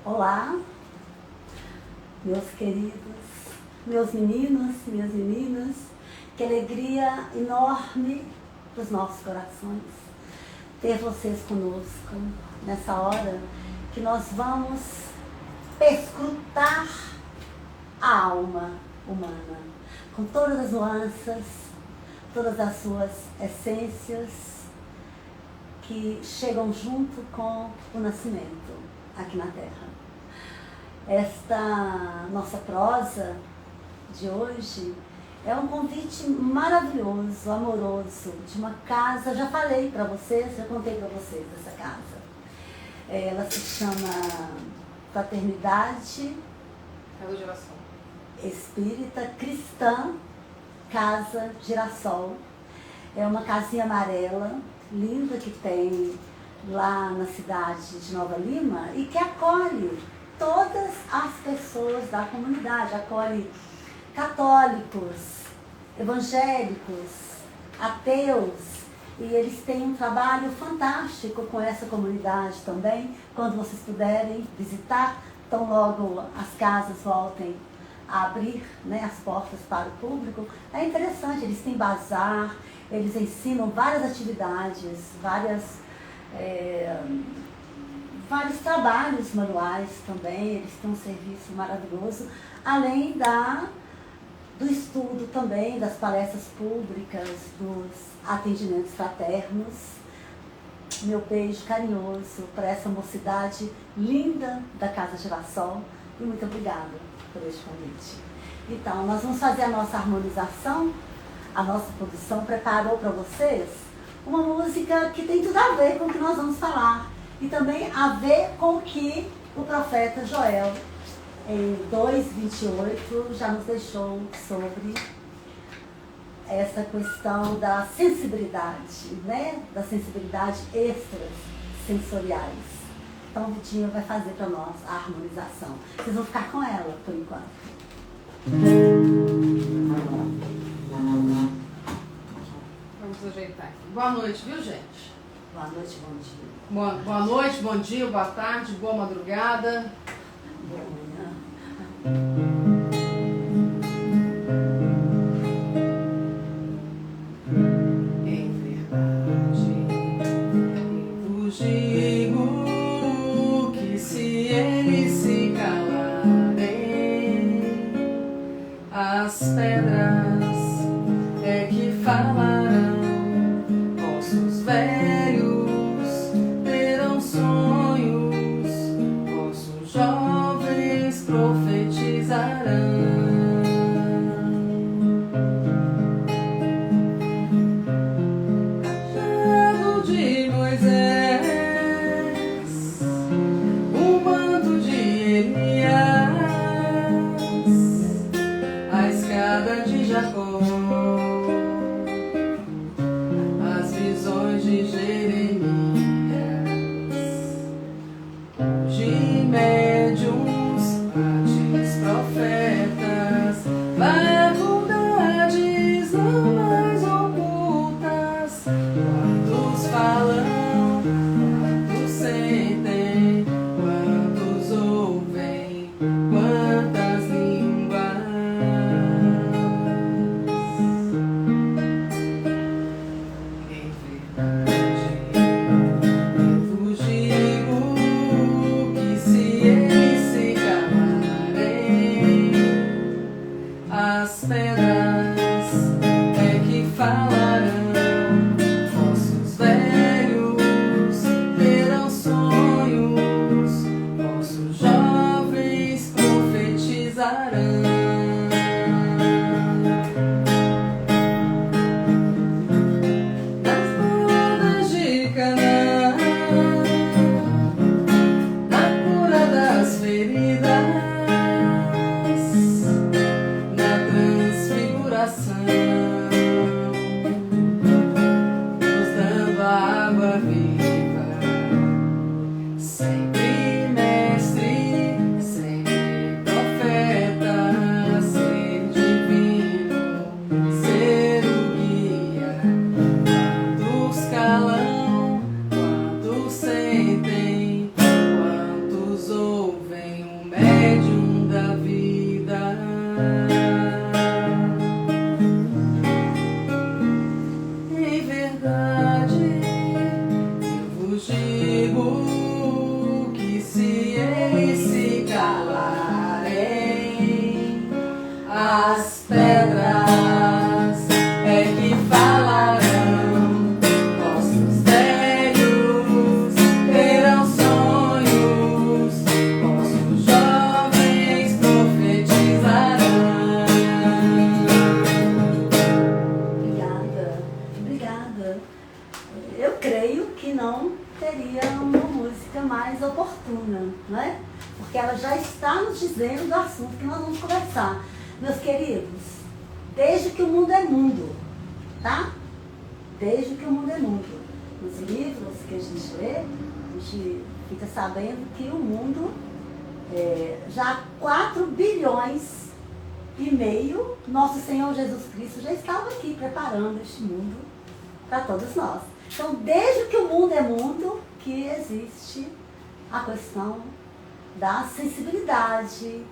Olá, meus queridos, meus meninos, minhas meninas, que alegria enorme para os nossos corações ter vocês conosco nessa hora que nós vamos perscrutar a alma humana com todas as nuances, todas as suas essências que chegam junto com o nascimento aqui na Terra. Esta nossa prosa de hoje é um convite maravilhoso, amoroso, de uma casa. Já falei para vocês, já contei para vocês dessa casa. Ela se chama Fraternidade Espírita Cristã Casa Girassol. É uma casinha amarela, linda, que tem lá na cidade de Nova Lima e que acolhe todas as pessoas da comunidade, acolhe católicos, evangélicos, ateus, e eles têm um trabalho fantástico com essa comunidade também. Quando vocês puderem visitar, tão logo as casas voltem a abrir, né, as portas para o público, é interessante. Eles têm bazar, eles ensinam várias atividades, vários trabalhos manuais também. Eles têm um serviço maravilhoso, além do estudo também, das palestras públicas, dos atendimentos fraternos. Meu beijo carinhoso para essa mocidade linda da Casa Girassol e muito obrigada por este convite. Então, nós vamos fazer a nossa harmonização. A nossa produção preparou para vocês uma música que tem tudo a ver com o que nós vamos falar e também a ver com o que o profeta Joel, em 2:28, já nos deixou sobre essa questão da sensibilidade, né? Da sensibilidade extrasensoriais. Então o Vitinho vai fazer para nós a harmonização. Vocês vão ficar com ela por enquanto. Vamos ajeitar aqui. Boa noite, viu, gente? Boa noite, bom dia. Boa noite, bom dia, boa tarde, boa madrugada. Boa manhã. Em verdade, vos digo que se eles se calarem, as pedras é que falarão. Vossos velhos terão sonhos, vossos jovens profetizarão. Cajado de Moisés, o manto de Elias, a escada de Jacó, as visões de Jeremias, de médiuns, as pedras é que falarão, ossos velhos terão sonhos, ossos jovens profetizarão. Obrigada. Eu creio que não teria uma música mais oportuna, não é? Porque ela já está nos dizendo do assunto que nós vamos conversar. Meus queridos, desde que o mundo é mundo, tá? Desde que o mundo é mundo. Nos livros que a gente lê, a gente fica sabendo que o mundo, já há 4 bilhões e meio, nosso Senhor Jesus Cristo já estava aqui preparando este mundo para todos nós. Então, desde que o mundo é mundo, que existe a questão da sensibilidade,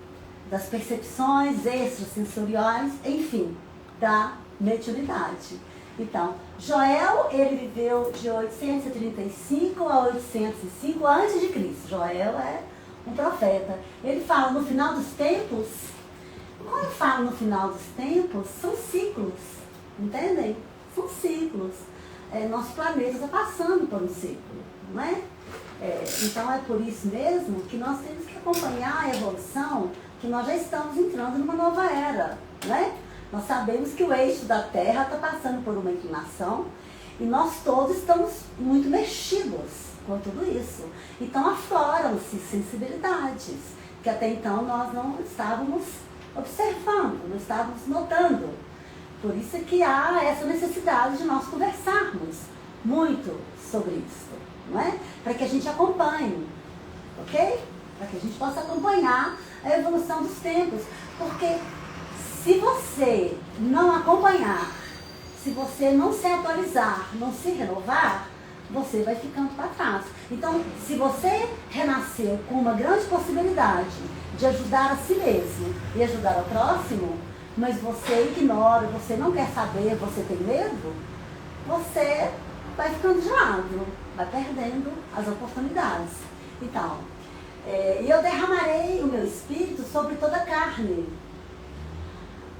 das percepções extrasensoriais, enfim, da mediunidade. Então, Joel, ele viveu de 835 a 805 a.C. Joel é um profeta. Ele fala no final dos tempos. Quando fala no final dos tempos, são ciclos, entendem? São ciclos. Nosso planeta está passando por um ciclo, não é? Então é por isso mesmo que nós temos que acompanhar a evolução, que nós já estamos entrando numa nova era, né? Nós sabemos que o eixo da Terra está passando por uma inclinação e nós todos estamos muito mexidos com tudo isso. Então afloram-se sensibilidades que até então nós não estávamos observando, não estávamos notando. Por isso é que há essa necessidade de nós conversarmos muito sobre isso, não é? Para que a gente acompanhe, ok? Para que a gente possa acompanhar a evolução dos tempos. Porque se você não acompanhar, se você não se atualizar, não se renovar, você vai ficando para trás. Então, se você renasceu com uma grande possibilidade de ajudar a si mesmo e ajudar ao próximo, mas você ignora, você não quer saber, você tem medo, você vai ficando de lado, vai perdendo as oportunidades. Então, eu derramarei o meu espírito sobre toda a carne.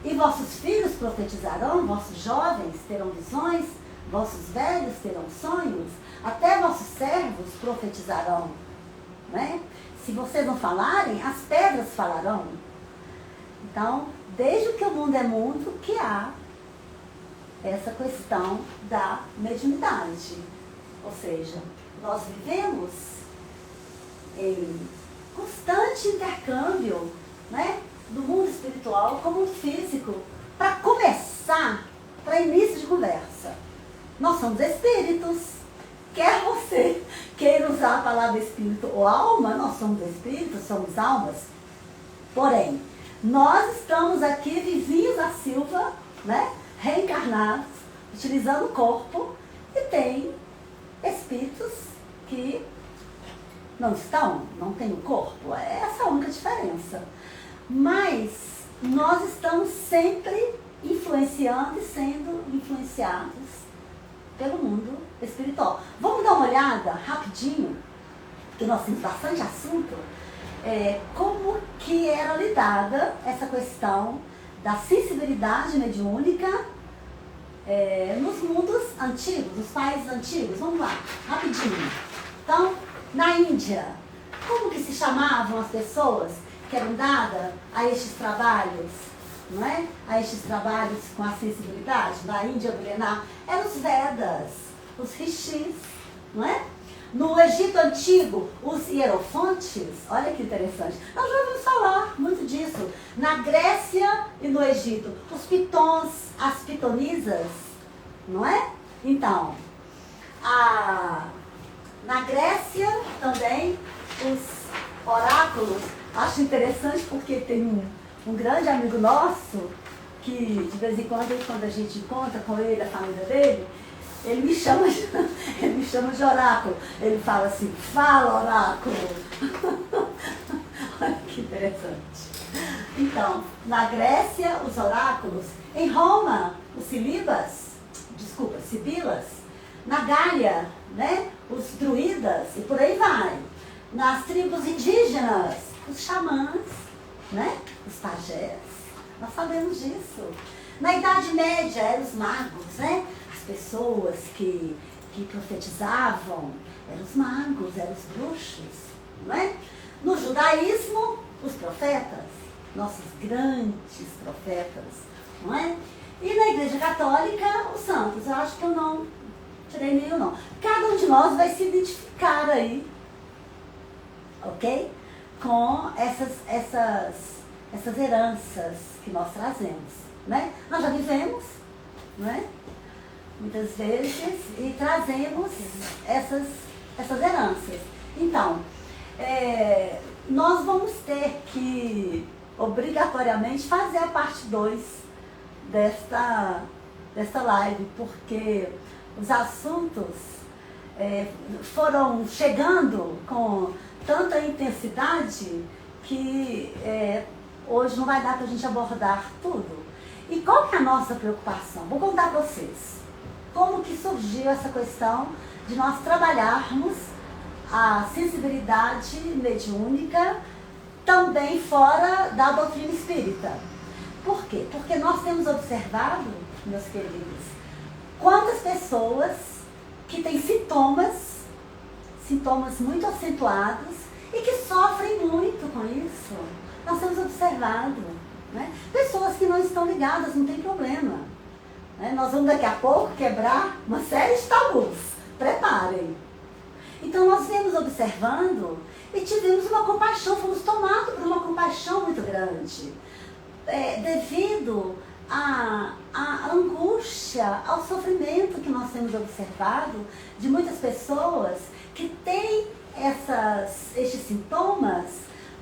E vossos filhos profetizarão, vossos jovens terão visões, vossos velhos terão sonhos, até vossos servos profetizarão. Né? Se vocês não falarem, as pedras falarão. Então, desde que o mundo é mundo, que há essa questão da mediunidade. Ou seja, nós vivemos em constante intercâmbio, né, do mundo espiritual com o mundo físico. Para começar, para início de conversa, nós somos espíritos. Quer você queira usar a palavra espírito ou alma, nós somos espíritos, somos almas. Porém, nós estamos aqui vivinhos da Silva, né, reencarnados, utilizando o corpo, e tem espíritos que não estão, não têm o corpo. É essa a única diferença. Mas nós estamos sempre influenciando e sendo influenciados pelo mundo espiritual. Vamos dar uma olhada rapidinho, porque nós temos bastante assunto, como que era lidada essa questão da sensibilidade mediúnica nos mundos antigos, nos países antigos. Vamos lá, rapidinho. Então, na Índia, como que se chamavam as pessoas que eram dadas a estes trabalhos, não é? A estes trabalhos com a sensibilidade, na Índia milenar, eram os Vedas, os rishis, não é? No Egito Antigo, os hierofantes, olha que interessante, nós já ouvimos falar muito disso. Na Grécia e no Egito, os pitons, as pitonisas, não é? Então, na Grécia também, os oráculos. Acho interessante porque tem um grande amigo nosso que de vez em quando a gente encontra com ele, a família dele, ele me chama de oráculo. Ele fala assim, fala oráculo. Olha que interessante. Então, na Grécia, os oráculos. Em Roma, os sibilas. Na Gália, né, os druidas, e por aí vai. Nas tribos indígenas, os xamãs, né, os pajés. Nós sabemos disso. Na Idade Média eram os magos, né? As pessoas que profetizavam, eram os magos, eram os bruxos, não é? No judaísmo, os profetas, nossos grandes profetas, não é? E na Igreja Católica, os santos. Eu acho que eu não tirei nenhum, não. Cada um de nós vai se identificar aí, ok? Com essas heranças que nós trazemos, né? Nós já vivemos, não é? Muitas vezes, e trazemos essas heranças. Então, nós vamos ter que, obrigatoriamente, fazer a parte 2 desta live, porque os assuntos foram chegando com tanta intensidade que hoje não vai dar para a gente abordar tudo. E qual que é a nossa preocupação? Vou contar para vocês como que surgiu essa questão de nós trabalharmos a sensibilidade mediúnica também fora da doutrina espírita. Por quê? Porque nós temos observado, meus queridos, quantas pessoas que têm sintomas muito acentuados e que sofrem muito com isso. Nós temos observado, né? Pessoas que não estão ligadas, não tem problema. Né? Nós vamos daqui a pouco quebrar uma série de tabus. Preparem. Então nós viemos observando e tivemos uma compaixão, fomos tomados por uma compaixão muito grande. Devido à angústia, ao sofrimento que nós temos observado de muitas pessoas que têm estes sintomas,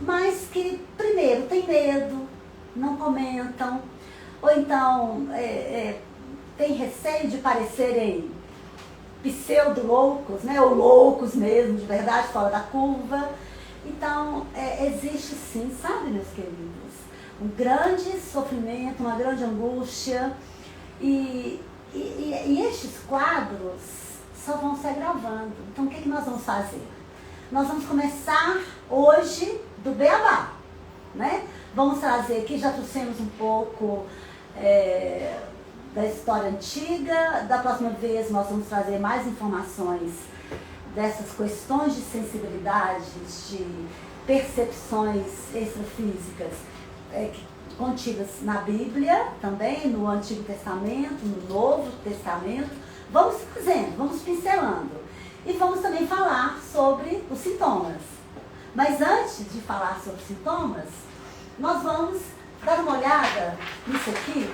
mas que, primeiro, têm medo, não comentam, ou então têm receio de parecerem pseudo-loucos, né? Ou loucos mesmo, de verdade, fora da curva. Então, existe sim, sabe, meus queridos, um grande sofrimento, uma grande angústia, e estes quadros só vão se agravando. Então, o que nós vamos fazer? Nós vamos começar hoje do beabá, né? Vamos trazer aqui, já trouxemos um pouco da história antiga. Da próxima vez nós vamos trazer mais informações dessas questões de sensibilidades, de percepções extrafísicas contidas na Bíblia, também no Antigo Testamento, no Novo Testamento. Vamos fazendo, vamos pincelando. E vamos também falar sobre os sintomas. Mas antes de falar sobre sintomas, nós vamos dar uma olhada nisso aqui,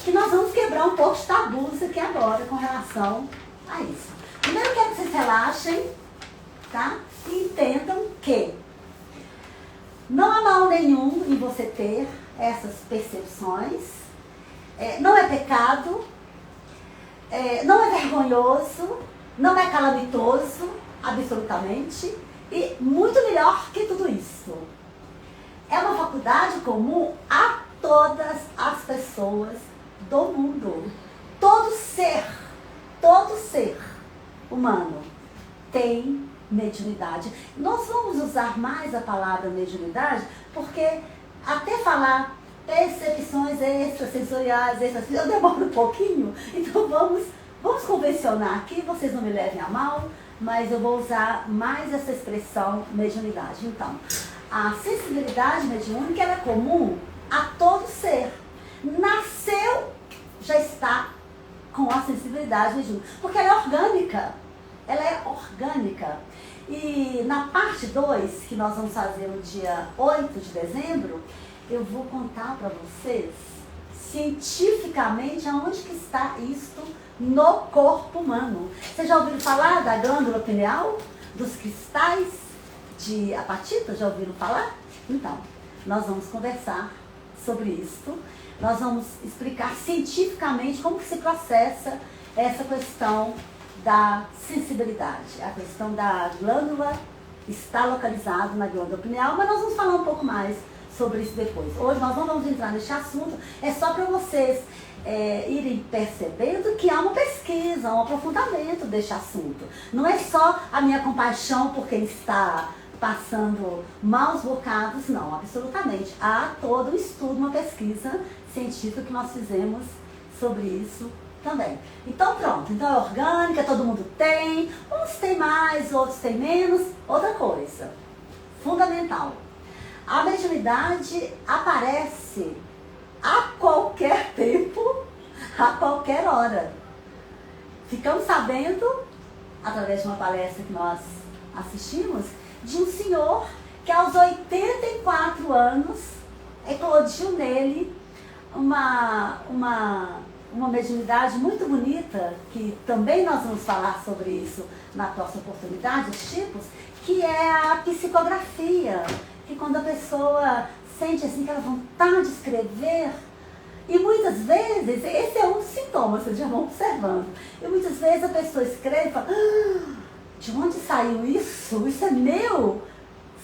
que nós vamos quebrar um pouco de tabus aqui agora com relação a isso. Primeiro eu quero que vocês relaxem, tá? E entendam que não há mal nenhum em você ter essas percepções, não é pecado, não é vergonhoso, não é calamitoso, absolutamente, e muito melhor que tudo isso. É uma faculdade comum a todas as pessoas do mundo. Todo ser humano tem mediunidade. Nós vamos usar mais a palavra mediunidade, porque até falar percepções extrasensoriais, eu demoro um pouquinho, então vamos convencionar aqui, vocês não me levem a mal, mas eu vou usar mais essa expressão mediunidade. Então, a sensibilidade mediúnica ela é comum a todo ser. Nasceu, já está com a sensibilidade mediúnica, porque ela é orgânica. Ela é orgânica. E na parte 2, que nós vamos fazer no dia 8 de dezembro, eu vou contar para vocês, cientificamente, aonde que está isto no corpo humano. Vocês já ouviram falar da glândula pineal? Dos cristais de apatita? Já ouviram falar? Então, nós vamos conversar sobre isso. Nós vamos explicar cientificamente como que se processa essa questão da sensibilidade. A questão da glândula está localizada na glândula pineal, mas nós vamos falar um pouco mais sobre isso depois. Hoje nós não vamos entrar nesse assunto, é só para vocês irem percebendo que há uma pesquisa, um aprofundamento deste assunto. Não é só a minha compaixão por quem está passando maus bocados, não, absolutamente. Há todo um estudo, uma pesquisa científica que nós fizemos sobre isso também. Então pronto, então é orgânica, todo mundo tem, uns tem mais, outros tem menos. Outra coisa, fundamental, a mediunidade aparece a qualquer tempo, a qualquer hora. Ficamos sabendo, através de uma palestra que nós assistimos, de um senhor que aos 84 anos eclodiu nele uma mediunidade muito bonita, que também nós vamos falar sobre isso na próxima oportunidade, os tipos, que é a psicografia, que quando a pessoa sente assim aquela vontade de escrever, e muitas vezes, esse é um dos sintomas, vocês já vão observando, e muitas vezes a pessoa escreve e fala, de onde saiu isso? Isso é meu?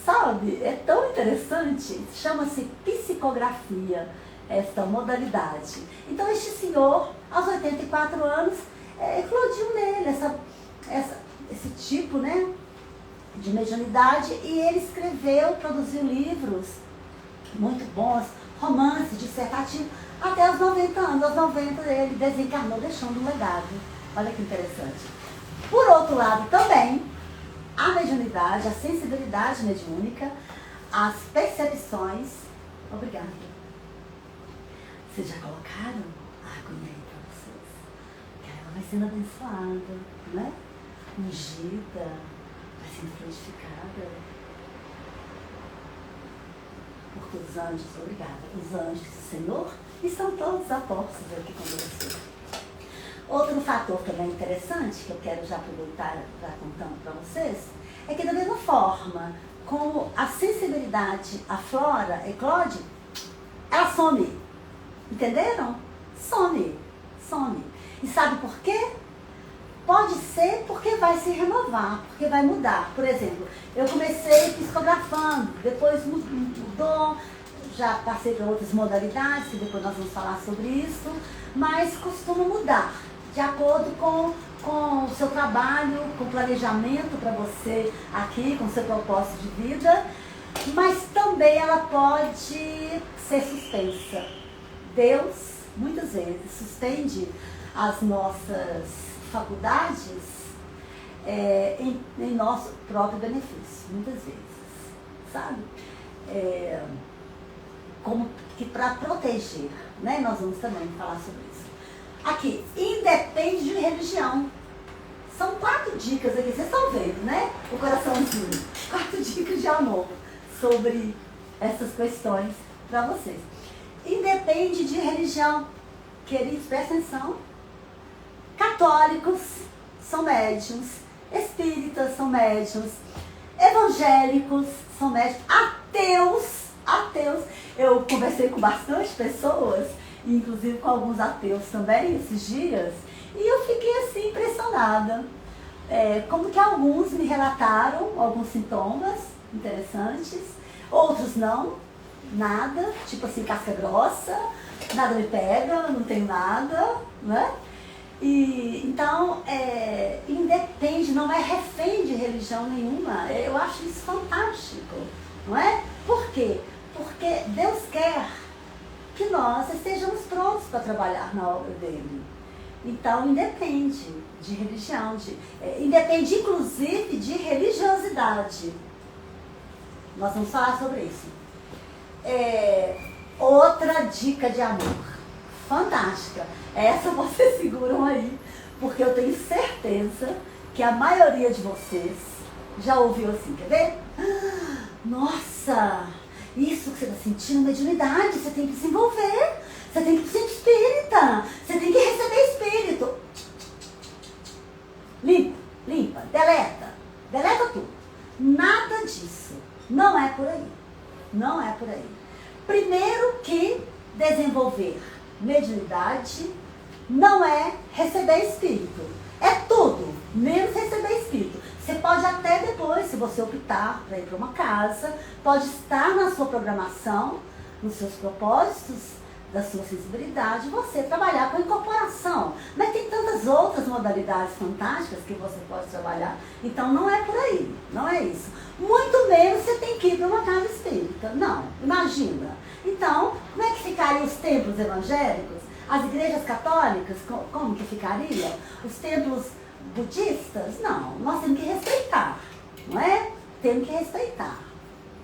Sabe? É tão interessante. Chama-se psicografia, esta modalidade. Então este senhor, aos 84 anos, eclodiu nele esse tipo, né, de mediunidade, e ele escreveu, produziu livros muito bons, romances, dissertativos, até os 90 anos. Aos 90 ele desencarnou, deixando um legado. Olha que interessante. Por outro lado também, a mediunidade, a sensibilidade mediúnica, as percepções... Obrigada. Vocês já colocaram a aguinha aí para vocês? Que ela vai sendo abençoada, né? Ungida, vai sendo fluidificada por todos os anjos. Obrigada. Os anjos do Senhor estão todos apostos aqui com você. Outro fator também interessante, que eu quero já aproveitar já contando para vocês, é que da mesma forma como a sensibilidade aflora, eclode, ela some. Entenderam? Some. E sabe por quê? Pode ser porque vai se renovar, porque vai mudar. Por exemplo, eu comecei psicografando, depois mudou, já passei para outras modalidades, que depois nós vamos falar sobre isso, mas costuma mudar de acordo com o seu trabalho, com o planejamento para você aqui, com o seu propósito de vida, mas também ela pode ser suspensa. Deus, muitas vezes, suspende as nossas faculdades em nosso próprio benefício, muitas vezes, sabe? Como que para proteger, né? Nós vamos também falar sobre isso. Aqui, independe de religião. São 4 dicas aqui, vocês estão vendo, né? O coraçãozinho. 4 dicas de amor sobre essas questões para vocês. Independe de religião. Queridos, presta atenção. Católicos são médiuns, espíritas são médiuns, evangélicos são médiuns, ateus. Eu conversei com bastante pessoas, inclusive com alguns ateus também, esses dias, e eu fiquei assim impressionada. Como que alguns me relataram alguns sintomas interessantes, outros não, nada, tipo assim, casca grossa, nada me pega, não tenho nada, né? E, então, independe, não é refém de religião nenhuma. Eu acho isso fantástico, não é? Por quê? Porque Deus quer que nós estejamos prontos para trabalhar na obra dele. Então, independe de religião, independe inclusive de religiosidade. Nós vamos falar sobre isso. Outra dica de amor, fantástica. Essa vocês seguram aí, porque eu tenho certeza que a maioria de vocês já ouviu assim, quer ver? Nossa, isso que você está sentindo, mediunidade, você tem que desenvolver, você tem que ser espírita, você tem que receber espírito. Limpa, deleta tudo. Nada disso, não é por aí, não é por aí. Primeiro que desenvolver mediunidade não é receber espírito. É tudo, menos receber espírito. Você pode até depois, se você optar para ir para uma casa, pode estar na sua programação, nos seus propósitos, da sua sensibilidade, você trabalhar com incorporação. Mas tem tantas outras modalidades fantásticas que você pode trabalhar, então não é por aí, não é isso. Muito menos você tem que ir para uma casa espírita, não, imagina. Então, como é que ficariam os templos evangélicos? As igrejas católicas, como que ficariam? Os templos budistas? Não, nós temos que respeitar, não é? Temos que respeitar,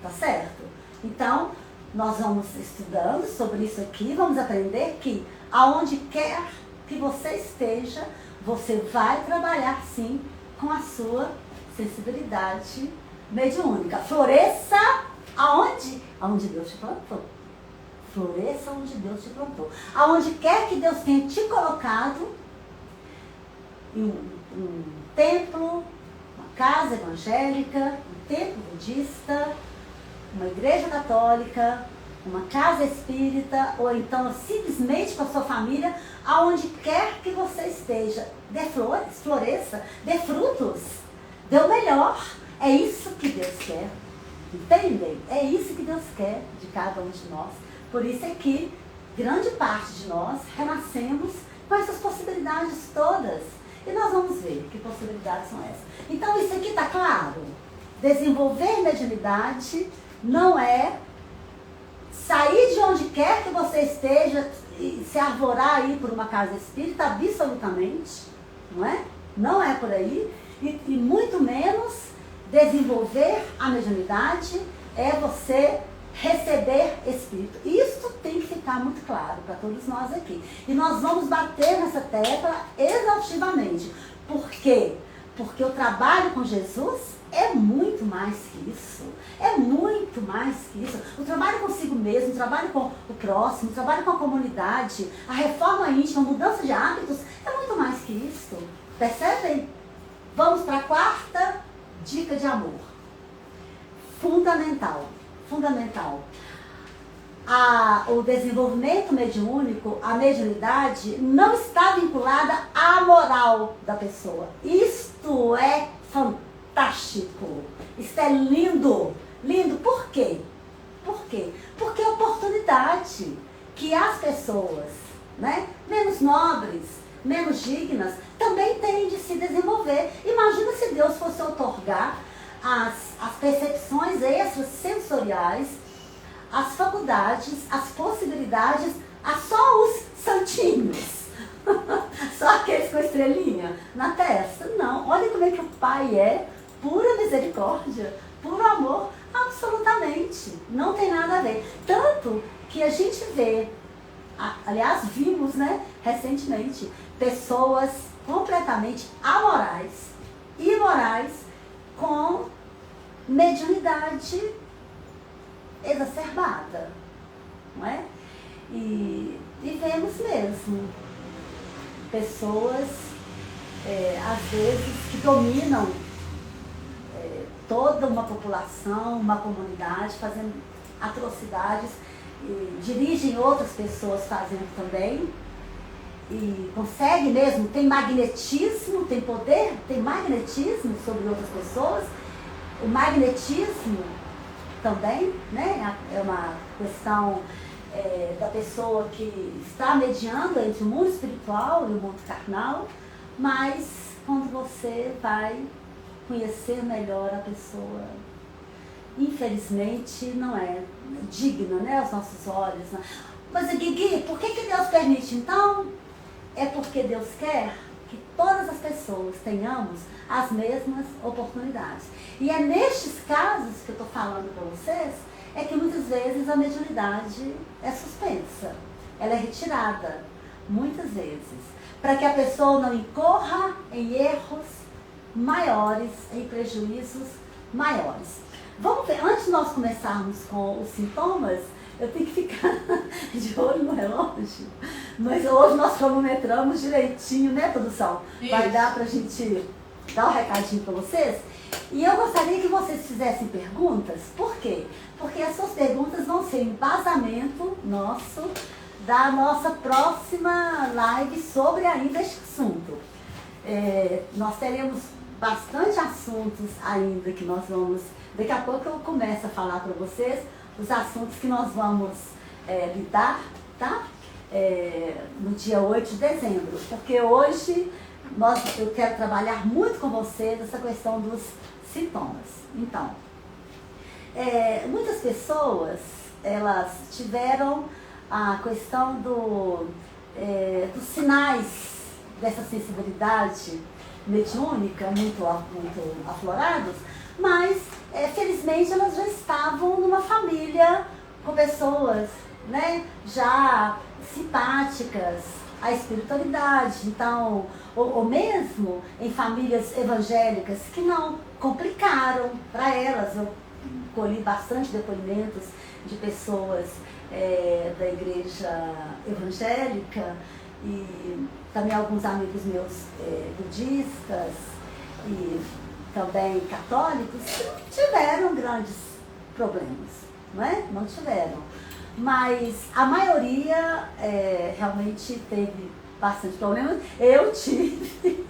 tá certo? Então, nós vamos estudando sobre isso aqui, vamos aprender que aonde quer que você esteja, você vai trabalhar sim com a sua sensibilidade mediúnica. Floresça aonde? Aonde Deus te plantou. Floresça onde Deus te plantou. Aonde quer que Deus tenha te colocado, em um templo, uma casa evangélica, um templo budista, uma igreja católica, uma casa espírita, ou então simplesmente com a sua família, aonde quer que você esteja. Dê flores, floresça, dê frutos, dê o melhor. É isso que Deus quer. Entendem? É isso que Deus quer de cada um de nós. Por isso é que grande parte de nós renascemos com essas possibilidades todas. E nós vamos ver que possibilidades são essas. Então isso aqui está claro? Desenvolver mediunidade não é sair de onde quer que você esteja e se arvorar aí por uma casa espírita, absolutamente, não é? Não é por aí. E muito menos desenvolver a mediunidade é você receber espírito. Isso tem que ficar muito claro para todos nós aqui. E nós vamos bater nessa tecla exaustivamente. Por quê? Porque o trabalho com Jesus é muito mais que isso. É muito mais que isso. O trabalho consigo mesmo, o trabalho com o próximo, o trabalho com a comunidade, a reforma íntima, a mudança de hábitos, é muito mais que isso. Percebem? Vamos para a quarta dica de amor. Fundamental. Fundamental. O desenvolvimento mediúnico, a mediunidade, não está vinculada à moral da pessoa. Isto é fantástico. Isto é lindo. Lindo. Por quê? Por quê? Porque é oportunidade que as pessoas, né, menos nobres, menos dignas, também têm de se desenvolver. Imagina se Deus fosse outorgar as percepções extrasensoriais, as faculdades, as possibilidades a só os santinhos. Só aqueles com estrelinha na testa. Não, olha como é que o Pai é, pura misericórdia, puro amor, absolutamente. Não tem nada a ver. Tanto que a gente vê, aliás, vimos, né, recentemente, pessoas completamente amorais, imorais, com mediunidade exacerbada, não é? E vemos mesmo pessoas, às vezes, que dominam toda uma população, uma comunidade, fazendo atrocidades, dirigem outras pessoas fazendo também, e consegue mesmo, tem magnetismo, tem poder, tem magnetismo sobre outras pessoas. O magnetismo também, né, é uma questão da pessoa que está mediando entre o mundo espiritual e o mundo carnal, mas quando você vai conhecer melhor a pessoa, infelizmente não é digna, né, aos nossos olhos. Né? Mas, Guigui, por que Deus permite? Então, é porque Deus quer que todas as pessoas tenhamos as mesmas oportunidades. E é nestes casos que eu estou falando para vocês, é que muitas vezes a mediunidade é suspensa, ela é retirada, muitas vezes, para que a pessoa não incorra em erros maiores, em prejuízos maiores. Vamos ver, antes de nós começarmos com os sintomas, eu tenho que ficar de olho no relógio, mas hoje nós cronometramos direitinho, né, produção? Isso. Vai dar para a gente dar um recadinho para vocês? E eu gostaria que vocês fizessem perguntas. Por quê? Porque as suas perguntas vão ser embasamento nosso da nossa próxima live sobre ainda este assunto. Nós teremos bastante assuntos ainda que nós vamos... Daqui a pouco eu começo a falar para vocês os assuntos que nós vamos lidar, tá? no dia 8 de dezembro, porque hoje eu quero trabalhar muito com você nessa questão dos sintomas. Então, muitas pessoas, elas tiveram a questão dos sinais dessa sensibilidade mediúnica muito aflorados, mas felizmente elas já estavam numa família com pessoas, né, já simpáticas à espiritualidade, então, ou mesmo em famílias evangélicas que não complicaram para elas. Eu colhi bastante depoimentos de pessoas da igreja evangélica e também alguns amigos meus budistas e também católicos que não tiveram grandes problemas, não é? Não tiveram. Mas a maioria realmente teve bastante problemas. Eu tive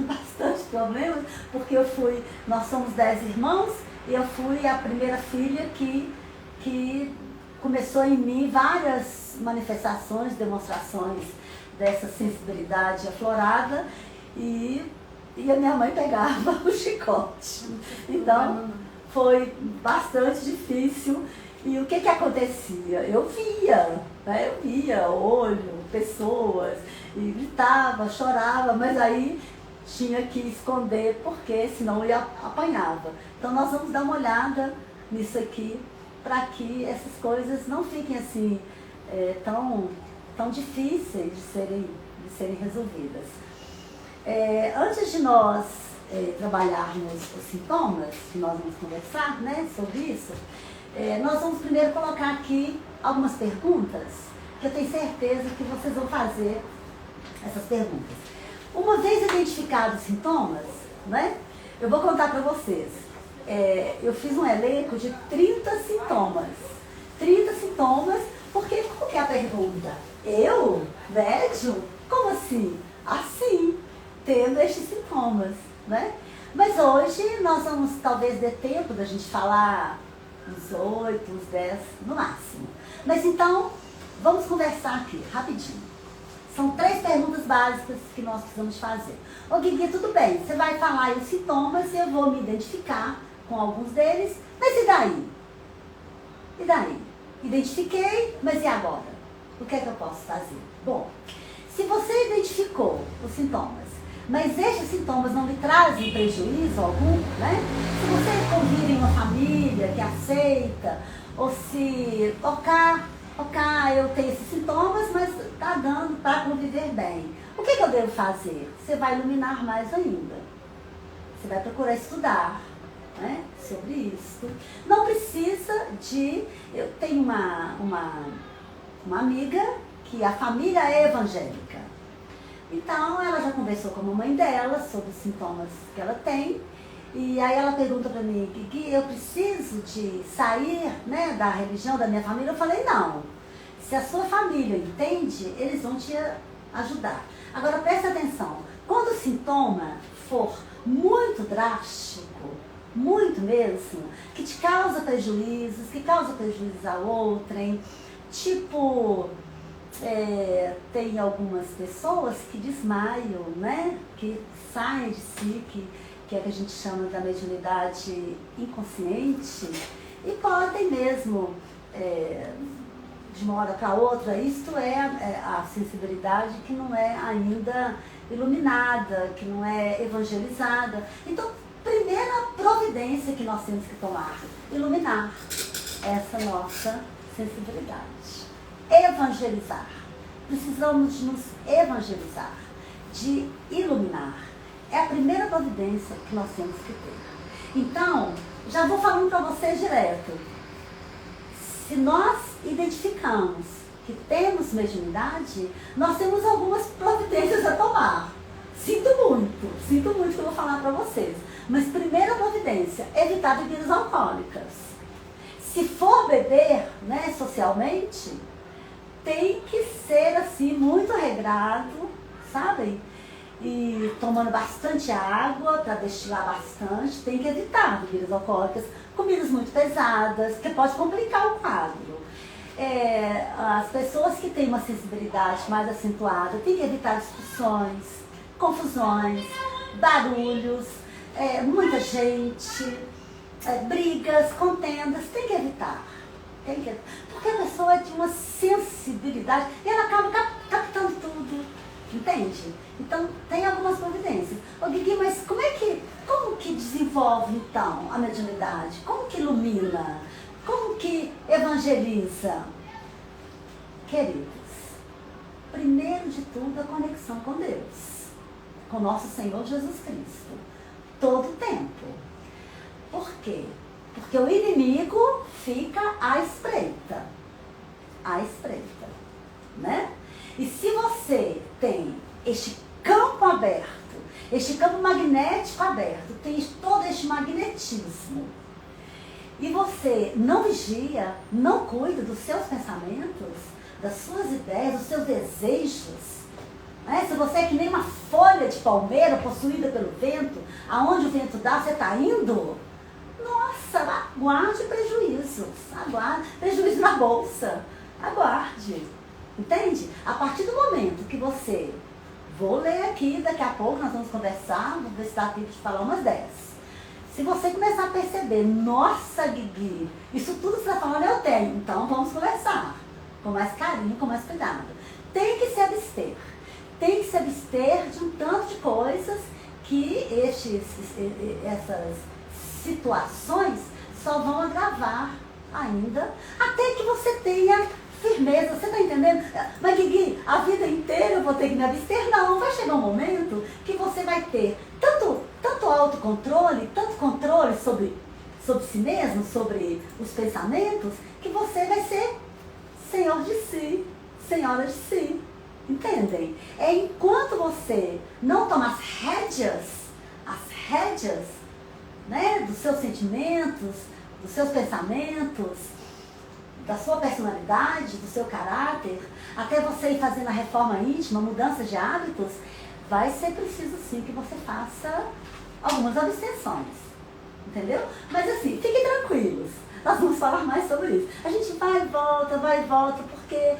bastante problemas, porque nós somos 10 irmãos, e eu fui a primeira filha que começou em mim várias manifestações, demonstrações dessa sensibilidade aflorada, e a minha mãe pegava o chicote. Então, foi bastante difícil. E o que acontecia? Eu via, né? Eu via olho, pessoas, e gritava, chorava, mas aí tinha que esconder, porque senão eu apanhava. Então nós vamos dar uma olhada nisso aqui, para que essas coisas não fiquem assim tão difíceis de serem resolvidas. Antes de nós trabalharmos os sintomas, que nós vamos conversar, né, sobre isso, nós vamos primeiro colocar aqui algumas perguntas, que eu tenho certeza que vocês vão fazer essas perguntas. Uma vez identificados os sintomas, né, eu vou contar para vocês. Eu fiz um elenco de 30 sintomas. 30 sintomas, porque qual que é a pergunta? Eu, médium? Como assim? Assim, tendo estes sintomas, né? Mas hoje nós vamos talvez dê tempo da gente falar uns 8, uns 10 no máximo. Mas então, vamos conversar aqui, rapidinho. São 3 perguntas básicas que nós precisamos fazer. Ô Guigui, tudo bem, você vai falar aí os sintomas e eu vou me identificar com alguns deles, mas e daí? E daí? Identifiquei, mas e agora? O que é que eu posso fazer? Bom, se você identificou os sintomas, mas estes sintomas não lhe trazem prejuízo algum, né? Se você convive em uma família que aceita, ou se, ok, eu tenho esses sintomas, mas está dando para conviver bem. O que eu devo fazer? Você vai iluminar mais ainda. Você vai procurar estudar, né, sobre isso. Não precisa de... Eu tenho uma amiga que a família é evangélica. Então, ela já conversou com a mamãe dela sobre os sintomas que ela tem. E aí ela pergunta para mim, Guigui, eu preciso de sair, né, da religião da minha família? Eu falei, não. Se a sua família entende, eles vão te ajudar. Agora, presta atenção. Quando o sintoma for muito drástico, muito mesmo, que te causa prejuízos, que causa prejuízos a outrem, tipo... tem algumas pessoas que desmaiam, né? Que saem de si, que é o que a gente chama da mediunidade inconsciente, e podem mesmo, de uma hora para outra, isto é a sensibilidade que não é ainda iluminada, que não é evangelizada. Então, primeira providência que nós temos que tomar, iluminar essa nossa sensibilidade. Evangelizar. Precisamos de nos evangelizar, de iluminar. É a primeira providência que nós temos que ter. Então, já vou falando para vocês direto. Se nós identificamos que temos mediunidade, nós temos algumas providências a tomar. Sinto muito que eu vou falar para vocês. Mas primeira providência, evitar bebidas alcoólicas. Se for beber, né, socialmente, tem que ser assim, muito regrado, sabe? E tomando bastante água para destilar bastante, tem que evitar bebidas alcoólicas, comidas muito pesadas, que pode complicar o quadro. As pessoas que têm uma sensibilidade mais acentuada têm que evitar discussões, confusões, barulhos, muita gente, brigas, contendas, tem que evitar. Porque a pessoa é de uma sensibilidade e ela acaba captando tudo, entende? Então tem algumas providências. Ô Guigui, mas como que desenvolve então a mediunidade? Como que ilumina? Como que evangeliza? Queridos, primeiro de tudo a conexão com Deus, com nosso Senhor Jesus Cristo, todo o tempo. Por quê? Porque o inimigo fica à espreita, né? E se você tem este campo aberto, este campo magnético aberto, tem todo este magnetismo, e você não vigia, não cuida dos seus pensamentos, das suas ideias, dos seus desejos, né? Se você é que nem uma folha de palmeira possuída pelo vento, aonde o vento dá, você está indo, nossa, aguarde prejuízos, prejuízo na bolsa, aguarde, entende? A partir do momento que você, vou ler aqui, daqui a pouco nós vamos conversar, vamos ver se dá tempo de falar umas 10. Se você começar a perceber, nossa, Guigui, isso tudo você está falando eu tenho, então vamos conversar, com mais carinho, com mais cuidado. Tem que se abster de um tanto de coisas que essas situações só vão agravar ainda, até que você tenha firmeza. Você está entendendo? Mas Guigui, a vida inteira eu vou ter que me abster? Não, vai chegar um momento que você vai ter tanto autocontrole, tanto controle sobre si mesmo, sobre os pensamentos, que você vai ser senhor de si, senhora de si. Entendem? Enquanto você não toma as rédeas, né, dos seus sentimentos, dos seus pensamentos, da sua personalidade, do seu caráter, até você ir fazendo a reforma íntima, mudança de hábitos, vai ser preciso sim que você faça algumas abstenções, entendeu? Mas assim, fiquem tranquilos, nós vamos falar mais sobre isso. A gente vai e volta, porque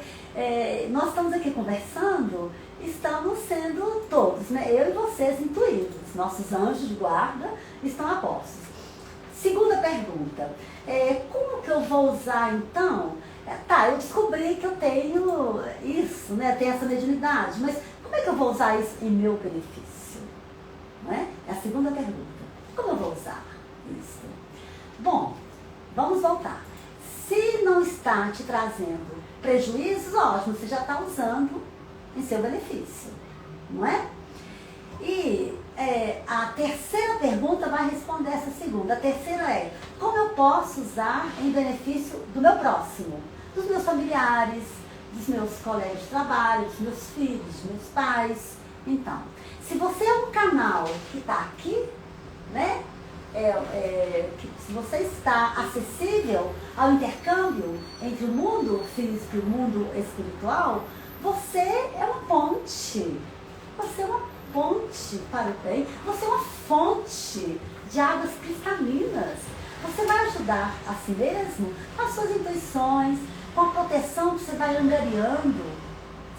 nós estamos aqui conversando, estamos sendo todos, né? Eu e vocês intuídos, nossos anjos de guarda estão a postos. Segunda pergunta, como que eu vou usar então? Eu descobri que eu tenho isso, né? Tenho essa mediunidade, mas como é que eu vou usar isso em meu benefício? Não é? É a segunda pergunta. Como eu vou usar isso? Bom, vamos voltar. Se não está te trazendo prejuízos, ótimo, você já está usando em seu benefício, não é? E a terceira pergunta vai responder essa segunda. A terceira é, como eu posso usar em benefício do meu próximo, dos meus familiares, dos meus colegas de trabalho, dos meus filhos, dos meus pais. Então, se você é um canal que está aqui, né? Se você está acessível ao intercâmbio entre o mundo físico e o mundo espiritual, você é uma ponte. Você é uma ponte para o bem. Você é uma fonte de águas cristalinas. Você vai ajudar a si mesmo com as suas intuições, com a proteção que você vai angariando,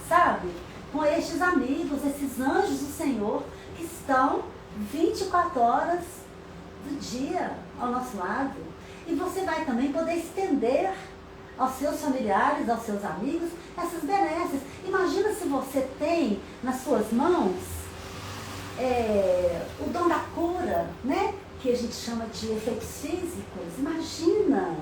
sabe? Com estes amigos, esses anjos do Senhor que estão 24 horas do dia ao nosso lado. E você vai também poder estender aos seus familiares, aos seus amigos, essas benesses. Imagina se você tem nas suas mãos o dom da cura, né? Que a gente chama de efeitos físicos. Imagina!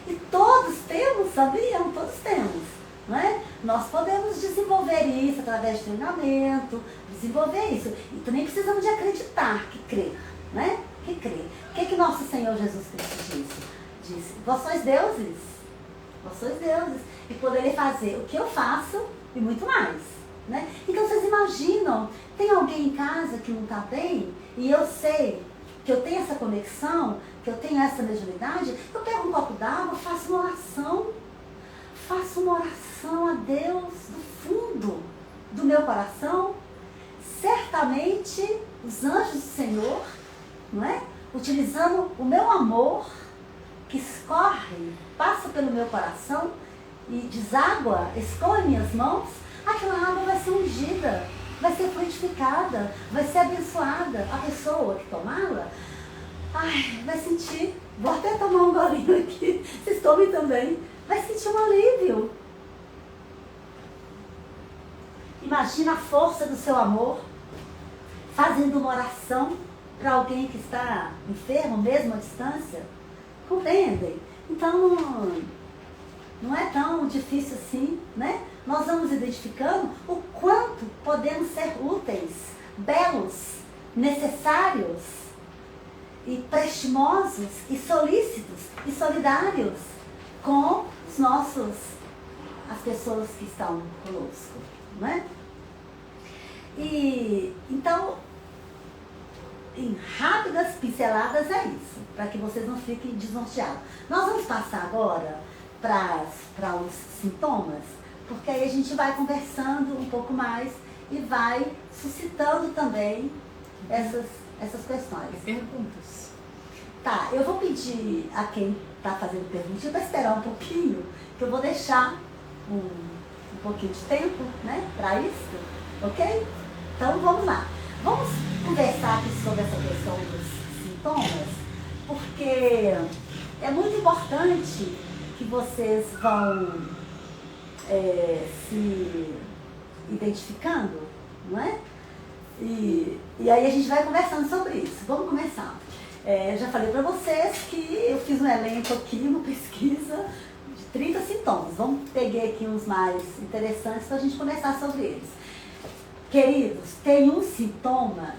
E todos temos, sabiam? Todos temos, não é? Nós podemos desenvolver isso através de treinamento, desenvolver isso. E também precisamos de acreditar, que crer, né? Que crer. O que nosso Senhor Jesus Cristo disse? Vós sois deuses. Vós sois deuses. E poderei fazer o que eu faço e muito mais, né? Então vocês imaginam, tem alguém em casa que não está bem e eu sei que eu tenho essa conexão, que eu tenho essa mediunidade, eu pego um copo d'água, faço uma oração a Deus do fundo do meu coração. Certamente os anjos do Senhor, não é? Utilizando o meu amor que escorre, passa pelo meu coração, e deságua, escoa em minhas mãos, aquela água vai ser ungida, vai ser frutificada, vai ser abençoada. A pessoa que tomá-la, vai sentir, vou até tomar um golinho aqui, vocês tomem também, vai sentir um alívio. Imagina a força do seu amor, fazendo uma oração para alguém que está enfermo, mesmo à distância. Compreendem? Então, não é tão difícil assim, né? Nós vamos identificando o quanto podemos ser úteis, belos, necessários e prestimosos e solícitos e solidários com as pessoas que estão conosco, não é? E então, em rápidas pinceladas é isso, para que vocês não fiquem desnorteados. Nós vamos passar agora para os sintomas, porque aí a gente vai conversando um pouco mais e vai suscitando também essas questões. Perguntas. Tá, eu vou pedir a quem está fazendo perguntinha para esperar um pouquinho, que eu vou deixar um pouquinho de tempo, né, para isso, ok? Então vamos lá. Vamos conversar aqui sobre essa questão dos sintomas, porque é muito importante que vocês vão se identificando, não é? E aí a gente vai conversando sobre isso. Vamos começar. Eu já falei para vocês que eu fiz um elenco aqui, uma pesquisa de 30 sintomas. Peguei aqui uns mais interessantes para a gente conversar sobre eles. Queridos, tem um sintoma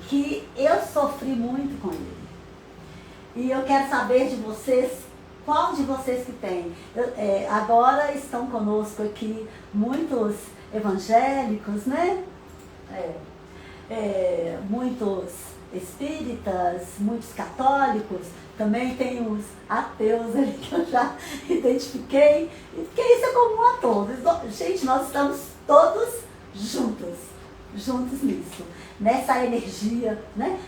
que eu sofri muito com ele. E eu quero saber de vocês, qual de vocês que tem. Agora estão conosco aqui muitos evangélicos, né? Muitos espíritas, muitos católicos, também tem os ateus ali que eu já identifiquei, porque isso é comum a todos. Gente, nós estamos todos juntos nisso, nessa energia, né?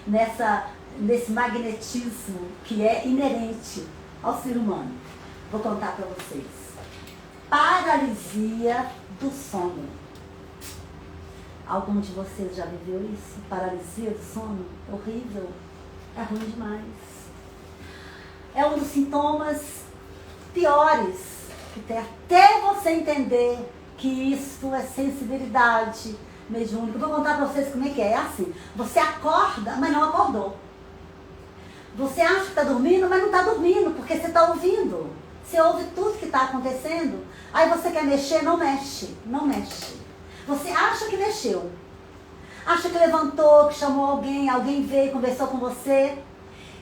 Nesse magnetismo que é inerente ao ser humano. Vou contar para vocês. Paralisia do sono. Algum de vocês já viveu isso? Paralisia do sono? Horrível. É ruim demais. É um dos sintomas piores que tem, até você entender que isso é sensibilidade mediúnica. Eu vou contar para vocês como é que é. É assim, você acorda, mas não acordou. Você acha que está dormindo, mas não está dormindo, porque você está ouvindo. Você ouve tudo que está acontecendo. Aí você quer mexer, não mexe. Você acha que mexeu. Acha que levantou, que chamou alguém veio, conversou com você.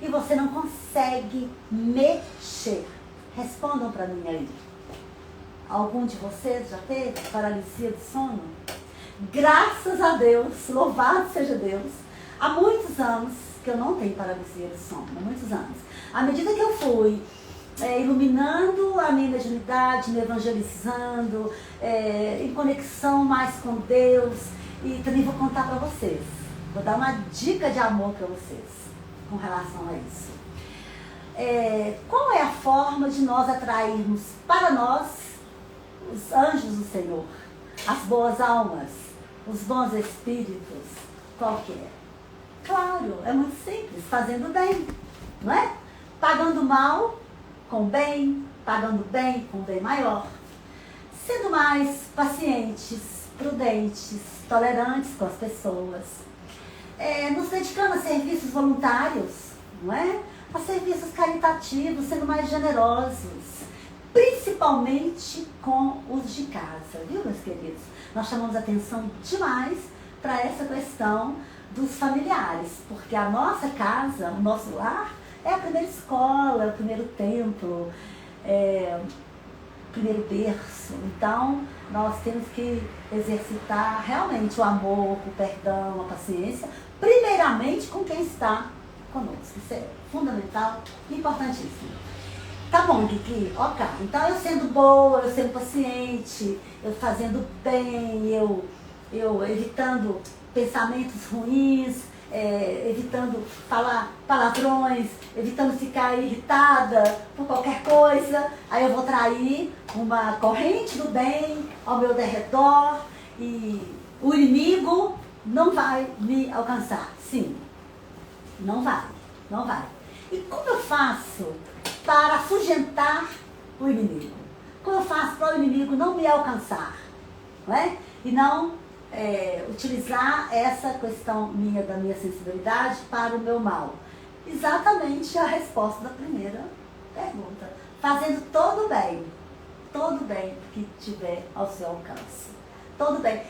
E você não consegue mexer. Respondam para mim aí. Algum de vocês já teve paralisia do sono? Graças a Deus, louvado seja Deus, há muitos anos que eu não tenho paralisia do sono, há muitos anos. À medida que eu fui iluminando a minha mediunidade, me evangelizando, em conexão mais com Deus, e também vou contar para vocês, vou dar uma dica de amor para vocês com relação a isso. Qual é a forma de nós atrairmos para nós os anjos do Senhor, as boas almas, os bons espíritos? Qual que é? Claro, é muito simples, fazendo bem, não é? Pagando mal com bem, pagando bem com bem maior, sendo mais pacientes, prudentes, tolerantes com as pessoas, nos dedicando a serviços voluntários, não é? A serviços caritativos, sendo mais generosos, principalmente com os de casa, viu, meus queridos? Nós chamamos atenção demais para essa questão dos familiares, porque a nossa casa, o nosso lar, é a primeira escola, é o primeiro templo, o primeiro berço. Então, nós temos que exercitar realmente o amor, o perdão, a paciência, primeiramente com quem está conosco. Isso é fundamental e importantíssimo. Tá bom, Kiki? Ok. Então, eu sendo boa, eu sendo paciente, eu fazendo bem, eu evitando pensamentos ruins, evitando falar palavrões, evitando ficar irritada por qualquer coisa. Aí eu vou atrair uma corrente do bem ao meu derredor e o inimigo não vai me alcançar. Sim, não vai, não vai. E como eu faço para afugentar o inimigo? Como eu faço para o inimigo não me alcançar? Não é? E não utilizar essa questão da minha sensibilidade para o meu mal? Exatamente a resposta da primeira pergunta. Fazendo todo bem que tiver ao seu alcance. Todo bem.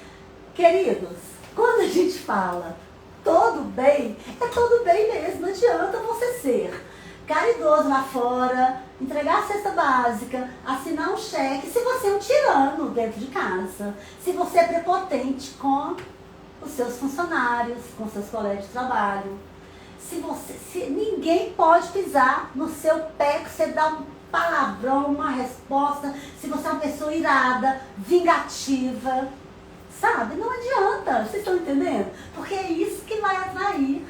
Queridos, quando a gente fala todo bem, é todo bem mesmo. Não adianta você ser caridoso lá fora, entregar a cesta básica, assinar um cheque, se você é um tirano dentro de casa, se você é prepotente com os seus funcionários, com seus colegas de trabalho, se ninguém pode pisar no seu pé, que você dá um palavrão, uma resposta, se você é uma pessoa irada, vingativa, sabe? Não adianta, vocês estão entendendo? Porque é isso que vai atrair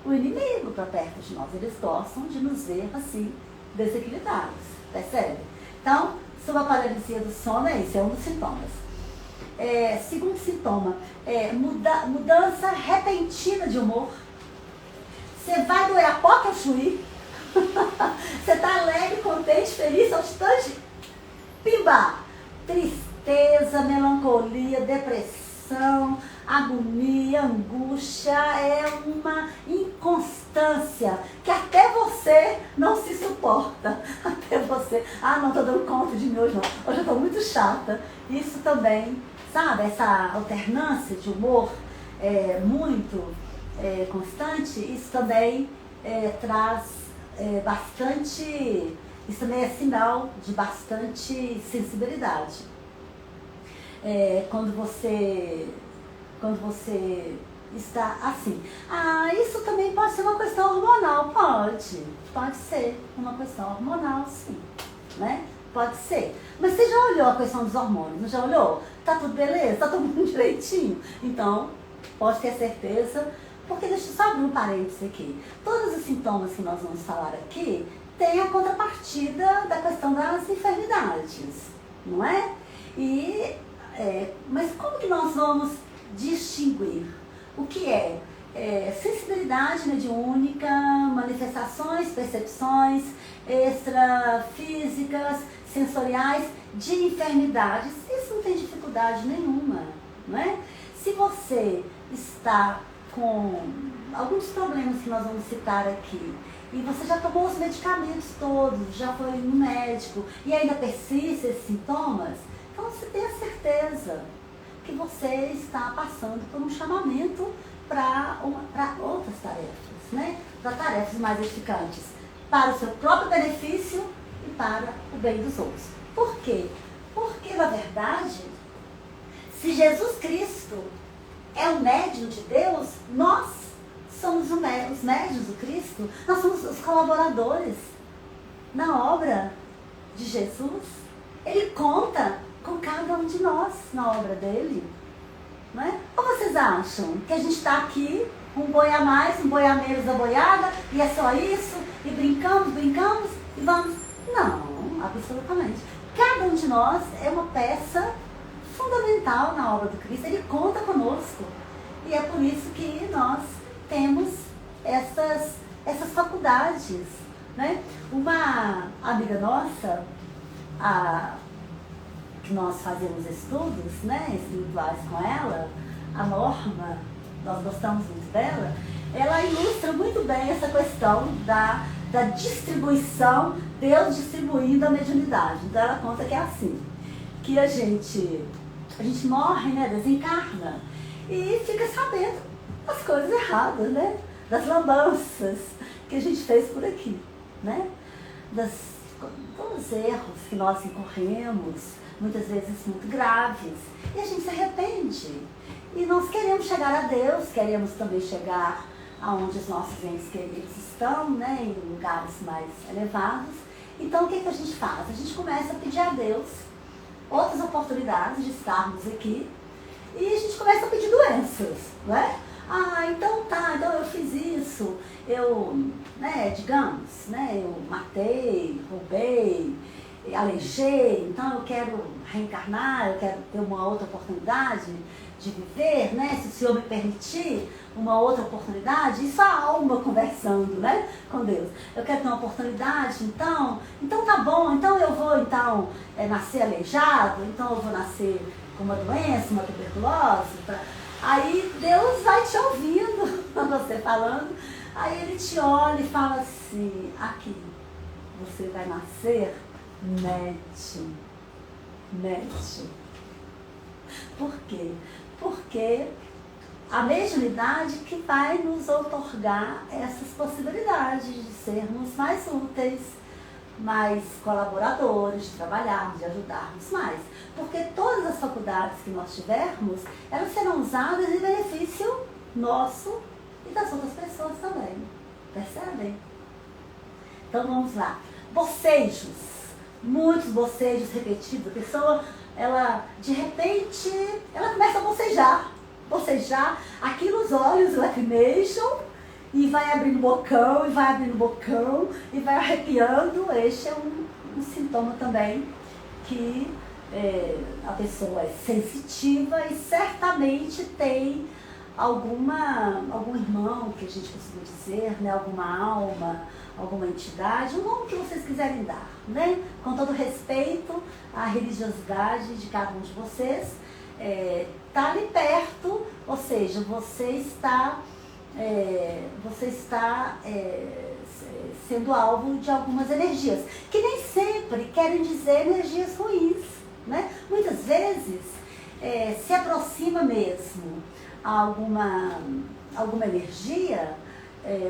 o inimigo para perto de nós. Eles gostam de nos ver assim, desequilibrados, percebe? Então, sobre a paralisia do sono, esse é um dos sintomas. Segundo sintoma, mudança repentina de humor. Você vai do Oiapoque ao Chuí, você está alegre, contente, feliz, saltitante, pimba! Tristeza, melancolia, depressão, agonia, angústia, é uma inconstância que até você não se suporta. Até você, não estou dando conta de mim hoje não, hoje eu estou muito chata. Isso também, sabe, essa alternância de humor muito constante, isso também traz bastante, isso também é sinal de bastante sensibilidade. Quando você está assim. Isso também pode ser uma questão hormonal, pode ser uma questão hormonal, sim, né? Pode ser. Mas você já olhou a questão dos hormônios, não já olhou? Tá tudo beleza? Tá tudo muito direitinho? Então, pode ter certeza, porque deixa eu só abrir um parênteses aqui. Todos os sintomas que nós vamos falar aqui têm a contrapartida da questão das enfermidades, não é? Mas como que nós vamos distinguir o que é sensibilidade mediúnica, manifestações, percepções extrafísicas, sensoriais de enfermidades? Isso não tem dificuldade nenhuma, não é? Se você está com alguns problemas que nós vamos citar aqui, e você já tomou os medicamentos todos, já foi no médico, e ainda persistem esses sintomas, então você tem a certeza que você está passando por um chamamento para outras tarefas, né? Para tarefas mais edificantes, para o seu próprio benefício e para o bem dos outros. Por quê? Porque, na verdade, se Jesus Cristo é o médium de Deus, nós somos os médiuns do Cristo, nós somos os colaboradores na obra de Jesus. Ele conta com cada um de nós na obra dele, não é? Ou vocês acham que a gente está aqui, um boi a mais, um boi a menos da boiada, e é só isso, e brincamos, e vamos? Não, absolutamente. Cada um de nós é uma peça fundamental na obra do Cristo, ele conta conosco, e é por isso que nós temos essas faculdades, né? Uma amiga nossa, que nós fazemos estudos, né, espirituais com ela, a Norma, nós gostamos muito dela, ela ilustra muito bem essa questão da distribuição, Deus distribuindo a mediunidade. Então ela conta que é assim, que a gente morre, né, desencarna, e fica sabendo das coisas erradas, né, das lambanças que a gente fez por aqui, né, todos os erros que nós incorremos, muitas vezes muito graves, e a gente se arrepende. E nós queremos chegar a Deus, queremos também chegar aonde os nossos entes queridos estão, né, em lugares mais elevados. Então o que a gente faz? A gente começa a pedir a Deus outras oportunidades de estarmos aqui, e a gente começa a pedir doenças, né? Ah, então tá, então eu fiz isso, eu, né, digamos, né, eu matei, roubei, aleijei, então eu quero reencarnar, eu quero ter uma outra oportunidade de viver, né, se o Senhor me permitir uma outra oportunidade, isso a alma conversando, né, com Deus. Eu quero ter uma oportunidade, então tá bom, então eu vou então nascer aleijado, então eu vou nascer com uma doença, uma tuberculose, aí Deus vai te ouvindo, você falando, aí Ele te olha e fala assim, aqui, você vai nascer médium. Por quê? Porque a mediunidade que vai nos outorgar essas possibilidades de sermos mais úteis, mais colaboradores, de trabalharmos, de ajudarmos mais. Porque todas as faculdades que nós tivermos, elas serão usadas em benefício nosso e das outras pessoas também. Percebem? Então vamos lá. Bocejos. Muitos bocejos repetidos. A pessoa, ela, de repente, ela começa a bocejar. Bocejar, aqui nos olhos lacrimejam, e vai abrindo bocão, e vai abrindo bocão, e vai arrepiando. Este é um sintoma também que a pessoa é sensitiva e certamente tem algum irmão, que a gente costuma dizer, né, alguma alma, alguma entidade, o nome que vocês quiserem dar, né? Com todo respeito à religiosidade de cada um de vocês, está ali perto, ou seja, você está sendo alvo de algumas energias, que nem sempre querem dizer energias ruins, né? Muitas vezes se aproxima mesmo alguma energia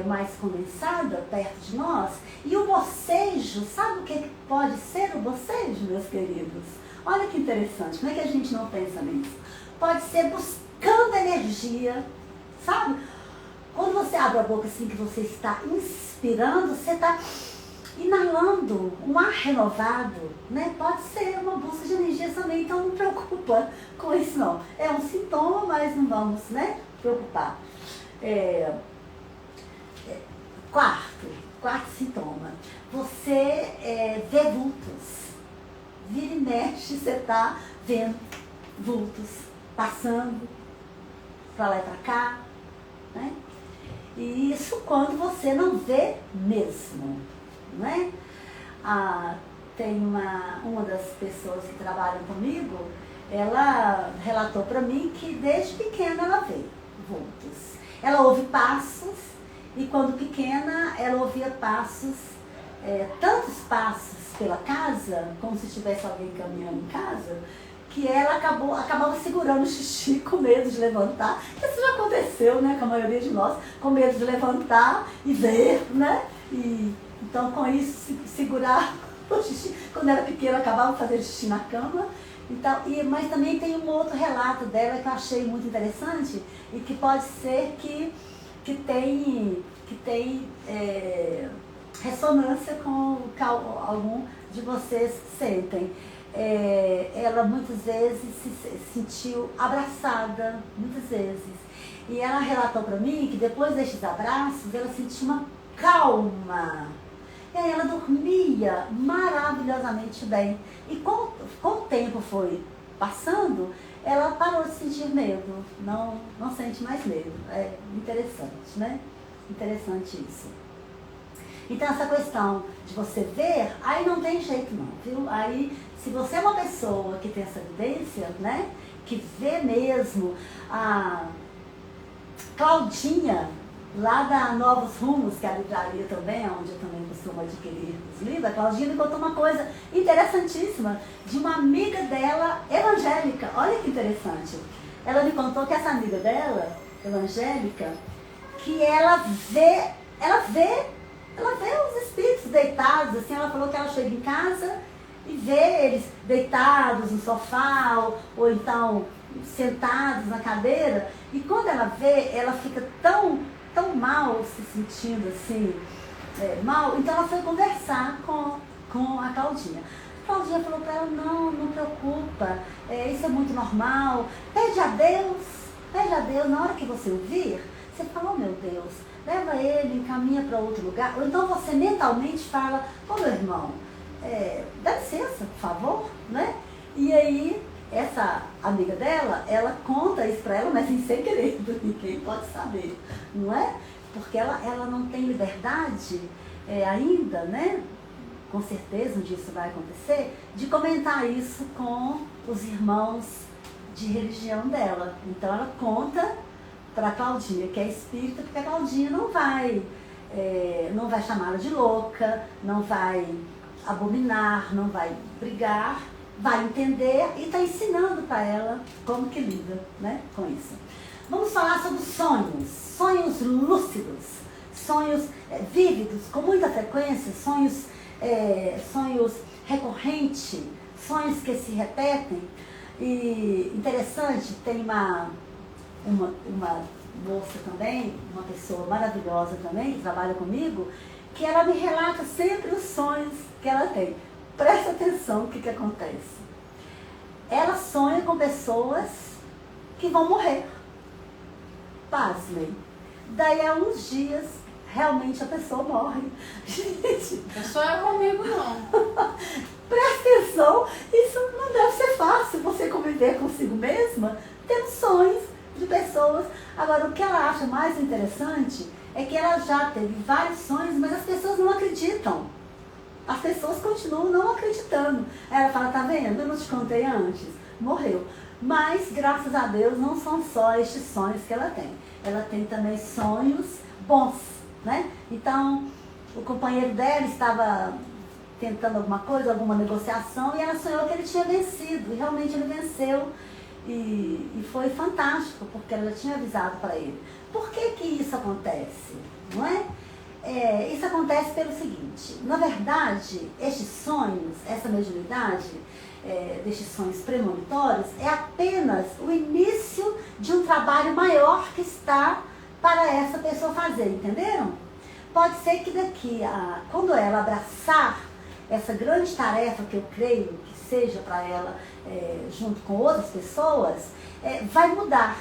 mais condensada perto de nós, e o bocejo, sabe o que pode ser o bocejo, meus queridos? Olha que interessante, como é que a gente não pensa nisso? Pode ser buscando energia, sabe? Quando você abre a boca assim, que você está inspirando, você está inalando um ar renovado, né? Pode ser uma busca de energia também, então não preocupa com isso não. É um sintoma, mas não vamos, né, preocupar. Quarto sintoma, você vê vultos. Vira e mexe, você está vendo vultos passando para lá e para cá, né? E isso quando você não vê mesmo, né? Tem uma das pessoas que trabalham comigo, ela relatou para mim que desde pequena ela vê vultos. Ela ouve passos, e quando pequena ela ouvia passos, tantos passos pela casa, como se tivesse alguém caminhando em casa, que ela acabava segurando o xixi com medo de levantar. Isso já aconteceu, né, com a maioria de nós, com medo de levantar e ver, né? E, então, com isso, segurar o xixi. Quando era pequena, acabava fazendo xixi na cama. Então, mas também tem um outro relato dela que eu achei muito interessante, e que pode ser que tem ressonância com algum de vocês sentem. Ela muitas vezes se sentiu abraçada, muitas vezes. E ela relatou para mim que depois destes abraços, ela sentiu uma calma. E aí ela dormia maravilhosamente bem. E com o tempo foi passando, ela parou de sentir medo. Não sente mais medo. É interessante, né? Interessante isso. Então essa questão de você ver, aí não tem jeito não, viu? Aí, se você é uma pessoa que tem essa evidência, né? Que vê mesmo, a Claudinha, lá da Novos Rumos, que é a livraria também, onde eu também costumo adquirir os livros, a Claudinha me contou uma coisa interessantíssima, de uma amiga dela, evangélica. Olha que interessante. Ela me contou que essa amiga dela, evangélica, que ela vê os espíritos deitados, assim. Ela falou que ela chega em casa e vê eles deitados no sofá, ou então sentados na cadeira, e quando ela vê, ela fica tão mal, se sentindo assim, mal. Então ela foi conversar com a Claudinha. A Claudinha falou para ela, não preocupa, isso é muito normal, pede a Deus Pede a Deus, na hora que você ouvir, você fala, oh meu Deus, leva ele, encaminha para outro lugar. Ou então você mentalmente fala, ô meu irmão, dá licença, por favor, né? E aí, essa amiga dela, ela conta isso para ela, mas sem querer, ninguém pode saber, não é? Porque ela não tem liberdade ainda, né? Com certeza um dia isso vai acontecer, de comentar isso com os irmãos de religião dela. Então ela conta para a Claudinha, que é espírita, porque a Claudinha não vai chamá-la de louca, não vai abominar, não vai brigar, vai entender e está ensinando para ela como que lida, né, com isso. Vamos falar sobre sonhos lúcidos, sonhos vívidos, com muita frequência, sonhos recorrentes, sonhos que se repetem. E interessante, tem uma moça também, uma pessoa maravilhosa também, que trabalha comigo, que ela me relata sempre os sonhos que ela tem. Presta atenção no que acontece. Ela sonha com pessoas que vão morrer. Pasmem. Daí a uns dias, realmente a pessoa morre. Gente, não sou eu comigo, não. Presta atenção, isso não deve ser fácil, você conviver consigo mesma, tendo sonhos de pessoas. Agora, o que ela acha mais interessante é que ela já teve vários sonhos, mas as pessoas não acreditam. As pessoas continuam não acreditando. Aí ela fala, tá vendo? Eu não te contei antes. Morreu. Mas, graças a Deus, não são só estes sonhos que ela tem. Ela tem também sonhos bons, né? Então, o companheiro dela estava tentando alguma coisa, alguma negociação, e ela sonhou que ele tinha vencido. E realmente ele venceu. E foi fantástico, porque ela já tinha avisado para ele. Por que que isso acontece? Não é? Isso acontece pelo seguinte, na verdade, estes sonhos, essa mediunidade, destes sonhos premonitórios, é apenas o início de um trabalho maior que está para essa pessoa fazer, entenderam? Pode ser que quando ela abraçar essa grande tarefa, que eu creio que seja para ela, junto com outras pessoas, vai mudar.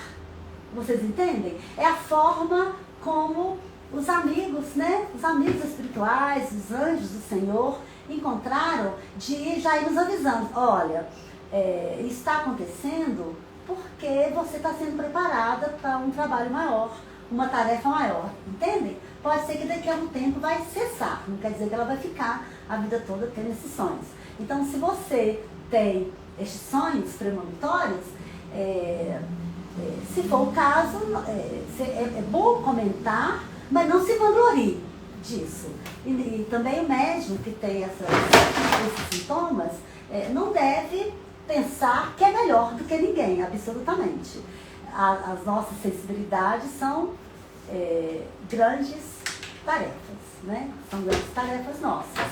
Vocês entendem? É a forma como os amigos, né? Os amigos espirituais, os anjos do Senhor, encontraram de já ir nos avisando. Olha, isso está acontecendo porque você está sendo preparada para um trabalho maior, uma tarefa maior, entendem? Pode ser que daqui a um tempo vai cessar, não quer dizer que ela vai ficar a vida toda tendo esses sonhos. Então, se você tem estes sonhos premonitórios, se for o caso, é bom comentar, mas não se vanglorie disso. E também o médium que tem esses sintomas não deve pensar que é melhor do que ninguém, absolutamente. As nossas sensibilidades são grandes tarefas, né? São grandes tarefas nossas.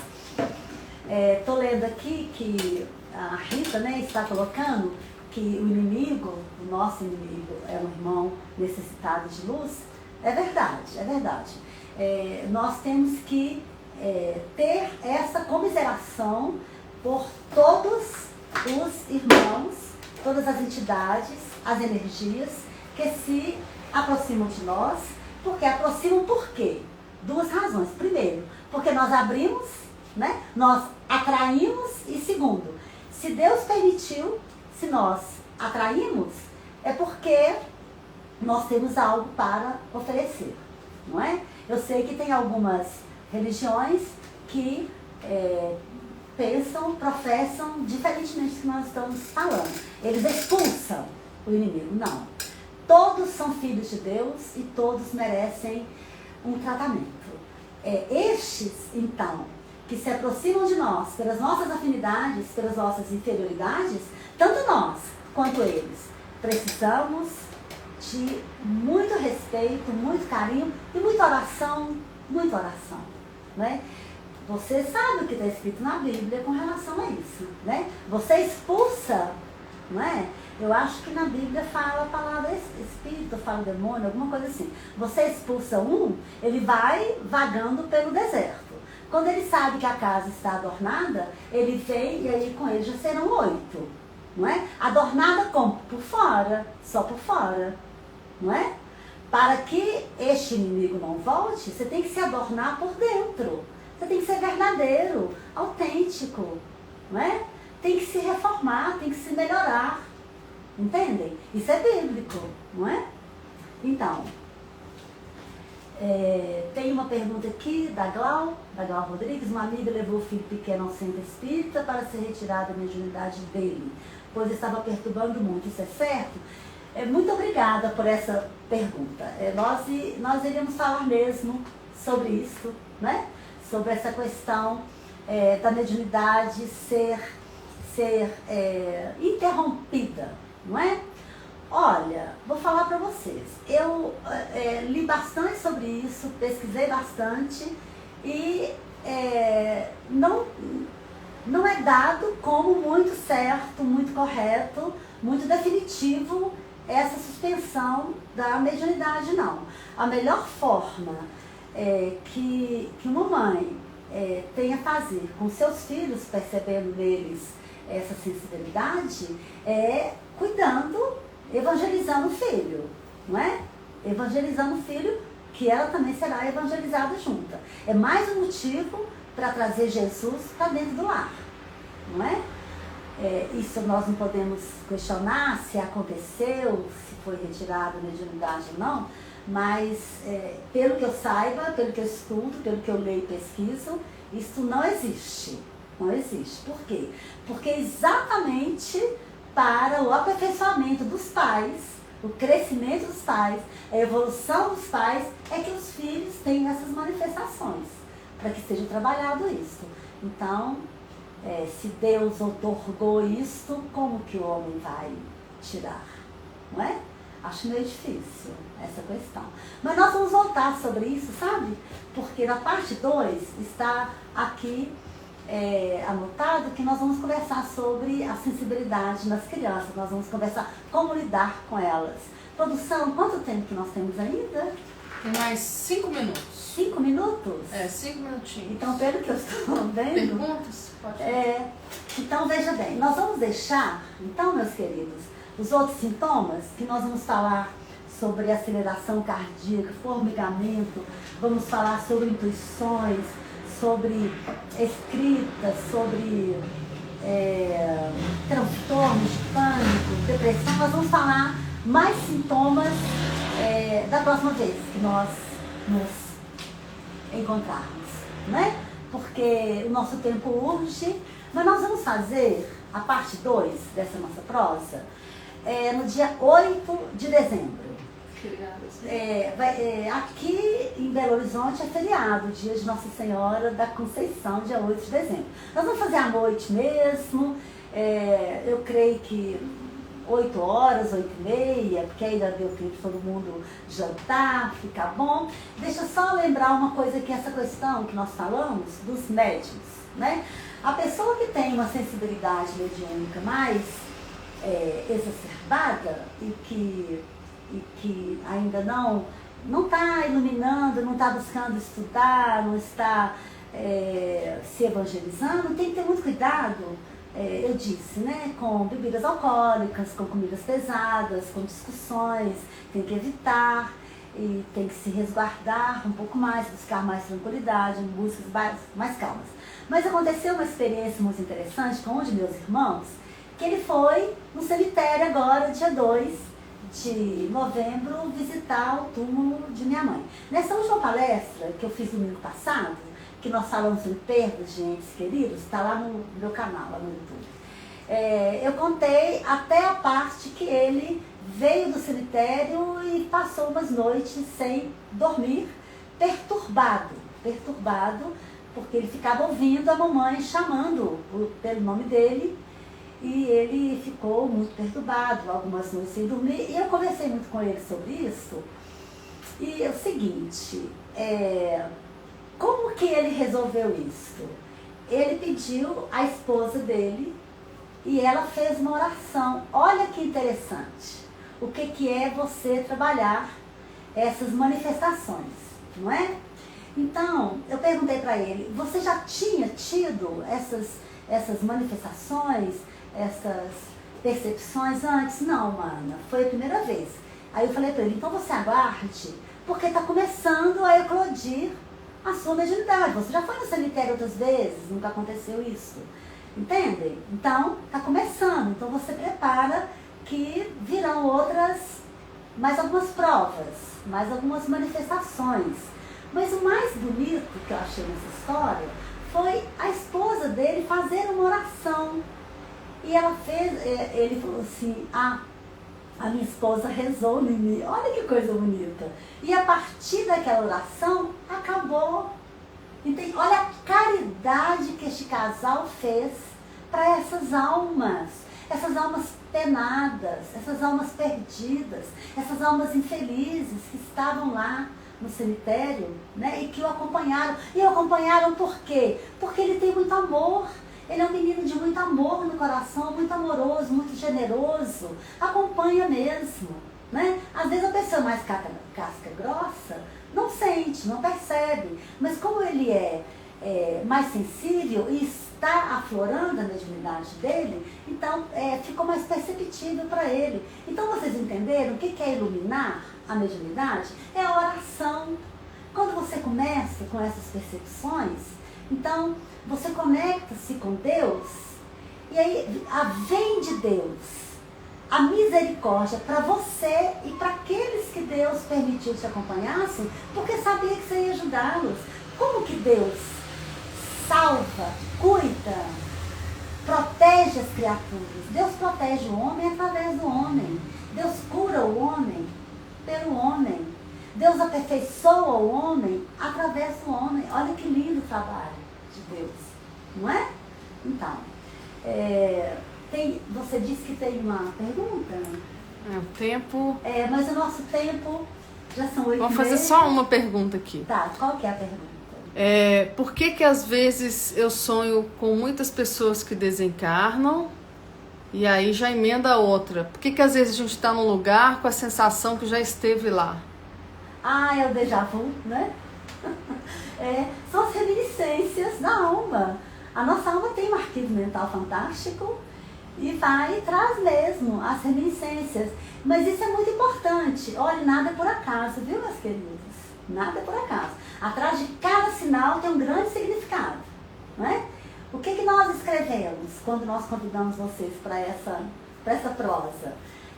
Estou lendo aqui que a Rita, né, está colocando que o inimigo, o nosso inimigo, é um irmão necessitado de luz. É verdade, é verdade. Nós temos que ter essa comiseração por todos os irmãos, todas as entidades, as energias que se aproximam de nós, porque aproximam por quê? Duas razões. Primeiro, porque nós abrimos, né? Nós atraímos, e segundo, se Deus permitiu, se nós atraímos, é porque nós temos algo para oferecer, não é? Eu sei que tem algumas religiões que pensam, professam diferentemente do que nós estamos falando. Eles expulsam o inimigo. Não. Todos são filhos de Deus e todos merecem um tratamento. Estes, então, que se aproximam de nós pelas nossas afinidades, pelas nossas inferioridades, tanto nós quanto eles, precisamos de muito respeito, muito carinho e muita oração, né? Você sabe o que está escrito na Bíblia com relação a isso, né? Você expulsa, não é? Eu acho que na Bíblia fala a palavra espírito, fala demônio, alguma coisa assim. Você expulsa um, ele vai vagando pelo deserto. Quando ele sabe que a casa está adornada, ele vem e aí com ele já serão 8, não é? Adornada como? Por fora, só por fora. não é? Para que este inimigo não volte, você tem que se adornar por dentro. Você tem que ser verdadeiro, autêntico, não é? Tem que se reformar, tem que se melhorar. Entendem? Isso é bíblico, não é? Então, tem uma pergunta aqui da Glau Rodrigues. Uma amiga levou o filho pequeno ao centro espírita para ser retirada da mediunidade dele, pois estava perturbando muito. Isso é certo? Muito obrigada por essa pergunta. Nós iríamos falar mesmo sobre isso, né? Sobre essa questão da mediunidade ser interrompida, não é? Olha, vou falar para vocês. Eu li bastante sobre isso, pesquisei bastante e não é dado como muito certo, muito correto, muito definitivo essa suspensão da mediunidade, não. A melhor forma que uma mãe tem a fazer com seus filhos, percebendo neles essa sensibilidade, é cuidando, evangelizando o filho, não é? Evangelizando o filho, que ela também será evangelizada junta. É mais um motivo para trazer Jesus para dentro do lar, não é? Isso nós não podemos questionar se aconteceu, se foi retirada a mediunidade ou não, mas pelo que eu saiba, pelo que eu estudo, pelo que eu leio e pesquiso, isso não existe. Não existe. Por quê? Porque exatamente para o aperfeiçoamento dos pais, o crescimento dos pais, a evolução dos pais, é que os filhos têm essas manifestações, para que seja trabalhado isso. Então, se Deus outorgou isto, como que o homem vai tirar? Não é? Acho meio difícil essa questão. Mas nós vamos voltar sobre isso, sabe? Porque na parte 2 está aqui anotado que nós vamos conversar sobre a sensibilidade nas crianças. Nós vamos conversar como lidar com elas. Produção, quanto tempo que nós temos ainda? Tem mais 5 minutos. 5 minutos? 5 minutinhos. Então, pelo que eu estou vendo... Perguntas? Pode ir. Então, veja bem, nós vamos deixar, então, meus queridos, os outros sintomas, que nós vamos falar sobre aceleração cardíaca, formigamento, vamos falar sobre intuições, sobre escrita, sobre transtornos de pânico, depressão. Nós vamos falar mais sintomas da próxima vez que nós nos encontrarmos, né? Porque o nosso tempo urge, mas nós vamos fazer a parte 2 dessa nossa prosa no dia 8 de dezembro. Aqui em Belo Horizonte é feriado, dia de Nossa Senhora da Conceição, dia 8 de dezembro. Nós vamos fazer à noite mesmo, eu creio que 8 horas, 8h30, porque aí já deu tempo de todo mundo jantar, ficar bom. Deixa eu só lembrar uma coisa aqui, essa questão que nós falamos dos médiuns, né? A pessoa que tem uma sensibilidade mediúnica mais exacerbada e que ainda não está iluminando, não está buscando estudar, não está se evangelizando, tem que ter muito cuidado, eu disse, né, com bebidas alcoólicas, com comidas pesadas, com discussões, tem que evitar e tem que se resguardar um pouco mais, buscar mais tranquilidade, buscas mais calmas. Mas aconteceu uma experiência muito interessante com um de meus irmãos, que ele foi no cemitério agora, dia 2 de novembro, visitar o túmulo de minha mãe. Nessa última palestra que eu fiz domingo passado, que nós falamos sobre perdas de entes queridos, está lá no meu canal, lá no YouTube. Eu contei até a parte que ele veio do cemitério e passou umas noites sem dormir, perturbado, porque ele ficava ouvindo a mamãe chamando pelo nome dele, e ele ficou muito perturbado, algumas noites sem dormir, e eu conversei muito com ele sobre isso. E é o seguinte, como que ele resolveu isso? Ele pediu à esposa dele e ela fez uma oração. Olha que interessante, o que é você trabalhar essas manifestações, não é? Então, eu perguntei para ele, você já tinha tido essas manifestações, essas percepções antes? Não, mana, foi a primeira vez. Aí eu falei para ele, então você aguarde, porque está começando a eclodir a sua mediunidade. Você já foi no cemitério outras vezes, nunca aconteceu isso. Entendem? Então, está começando. Então você prepara que virão mais algumas provas, mais algumas manifestações. Mas o mais bonito que eu achei nessa história foi a esposa dele fazer uma oração. E ele falou assim, a minha esposa rezou em mim. Olha que coisa bonita. E a partir daquela oração, acabou. Entende? Olha a caridade que este casal fez para essas almas penadas, essas almas perdidas, essas almas infelizes que estavam lá no cemitério, né, e que o acompanharam. E o acompanharam por quê? Porque ele tem muito amor. Ele é um menino de muito amor no coração, muito amoroso, muito generoso. Acompanha mesmo, né? Às vezes a pessoa mais casca grossa não sente, não percebe. Mas como ele é mais sensível e está aflorando a mediunidade dele, então ficou mais perceptível para ele. Então vocês entenderam o que é iluminar a mediunidade? É a oração. Quando você começa com essas percepções, então você conecta-se com Deus e aí vem de Deus a misericórdia para você e para aqueles que Deus permitiu te acompanhassem, porque sabia que você ia ajudá-los. Como que Deus salva, cuida, protege as criaturas? Deus protege o homem através do homem. Deus cura o homem pelo homem. Deus aperfeiçoa o homem através do homem. Olha que lindo o trabalho de Deus, não é? Então, você disse que tem uma pergunta? O tempo... mas o nosso tempo já são 8h30. Vamos fazer só uma pergunta aqui. Tá, qual que é a pergunta? Por que às vezes eu sonho com muitas pessoas que desencarnam e aí já emenda a outra? Por que às vezes a gente está num lugar com a sensação que já esteve lá? É o déjà vu, né? São as reminiscências da alma. A nossa alma tem um arquivo mental fantástico e traz mesmo as reminiscências. Mas isso é muito importante. Olha, nada é por acaso, viu, meus queridos? Nada é por acaso. Atrás de cada sinal tem um grande significado, não é? O que nós escrevemos quando nós convidamos vocês para essa prosa?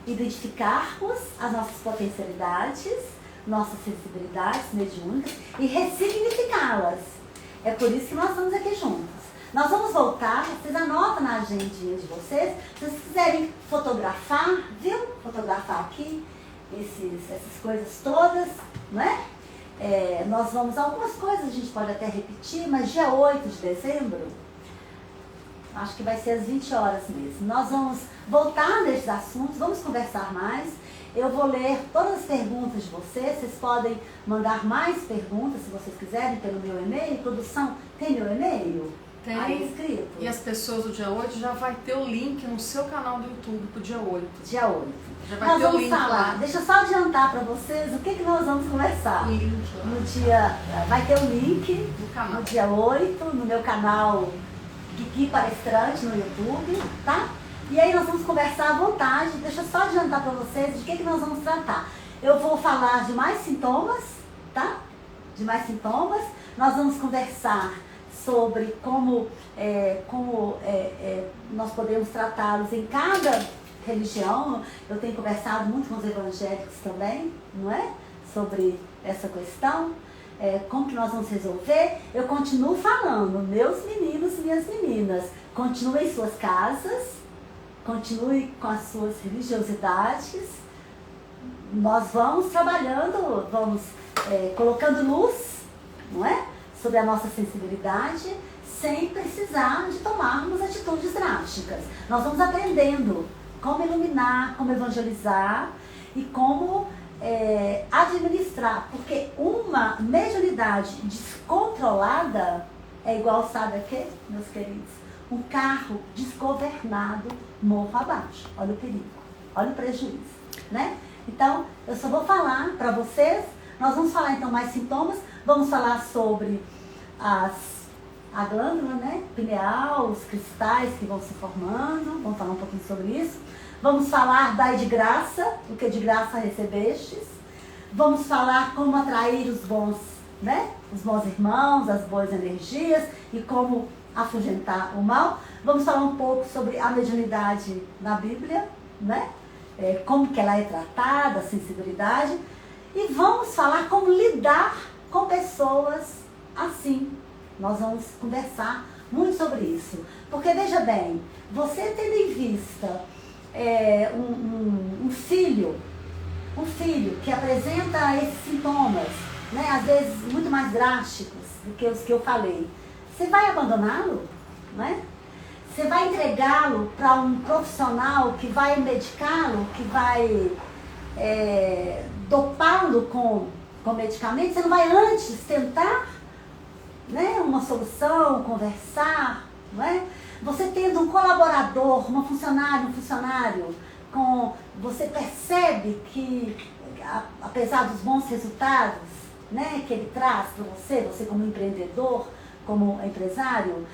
Identificarmos as nossas potencialidades, nossas sensibilidades mediúnicas e ressignificá-las. É por isso que nós estamos aqui juntos. Nós vamos voltar, vocês anotam na agendinha de vocês, se vocês quiserem fotografar, viu? Fotografar aqui essas coisas todas, não é? Nós vamos, algumas coisas a gente pode até repetir, mas dia 8 de dezembro, acho que vai ser às 20 horas mesmo. Nós vamos voltar nesses assuntos, vamos conversar mais. Eu vou ler todas as perguntas de vocês podem mandar mais perguntas, se vocês quiserem, pelo meu e-mail. Produção, tem meu e-mail? Tem. Aí escrito. E as pessoas do dia 8 já vai ter o link no seu canal do YouTube pro dia 8. Dia 8. Já vai Nós ter o vamos link falar, lá. deixa eu só adiantar para vocês o que nós vamos conversar. O link lá. No dia, vai ter o link No canal. no dia 8, no meu canal Guigui Palestrante no YouTube, tá? E aí nós vamos conversar à vontade. Deixa eu só adiantar para vocês de que nós vamos tratar. Eu vou falar de mais sintomas, tá? De mais sintomas. Nós vamos conversar sobre como nós podemos tratá-los em cada religião. Eu tenho conversado muito com os evangélicos também, não é? Sobre essa questão. Como que nós vamos resolver? Eu continuo falando, meus meninos e minhas meninas, continuem em suas casas, continue com as suas religiosidades. Nós vamos trabalhando, vamos colocando luz, não é? Sobre a nossa sensibilidade, sem precisar de tomarmos atitudes drásticas. Nós vamos aprendendo como iluminar, como evangelizar e como administrar. Porque uma mediunidade descontrolada é igual, sabe a quê, meus queridos? Um carro desgovernado morro abaixo. Olha o perigo, olha o prejuízo, né? Então, eu só vou falar para vocês. Nós vamos falar então mais sintomas. Vamos falar sobre a glândula, né, pineal, os cristais que vão se formando. Vamos falar um pouquinho sobre isso. Vamos falar dai de graça, o que de graça recebestes. Vamos falar como atrair os bons, né? Os bons irmãos, as boas energias e como afugentar o mal. Vamos falar um pouco sobre a mediunidade na Bíblia, né? Como que ela é tratada, a sensibilidade. E vamos falar como lidar com pessoas assim. Nós vamos conversar muito sobre isso. Porque, veja bem, você tendo em vista um filho que apresenta esses sintomas, né, às vezes muito mais drásticos do que os que eu falei, você vai abandoná-lo? Né? Você vai entregá-lo para um profissional que vai medicá-lo, que vai dopá-lo com medicamentos? Você não vai antes tentar, né, uma solução, conversar? Não é? Você tendo um colaborador, um funcionário, você percebe que, apesar dos bons resultados, né, que ele traz para você como empreendedor, como empresário,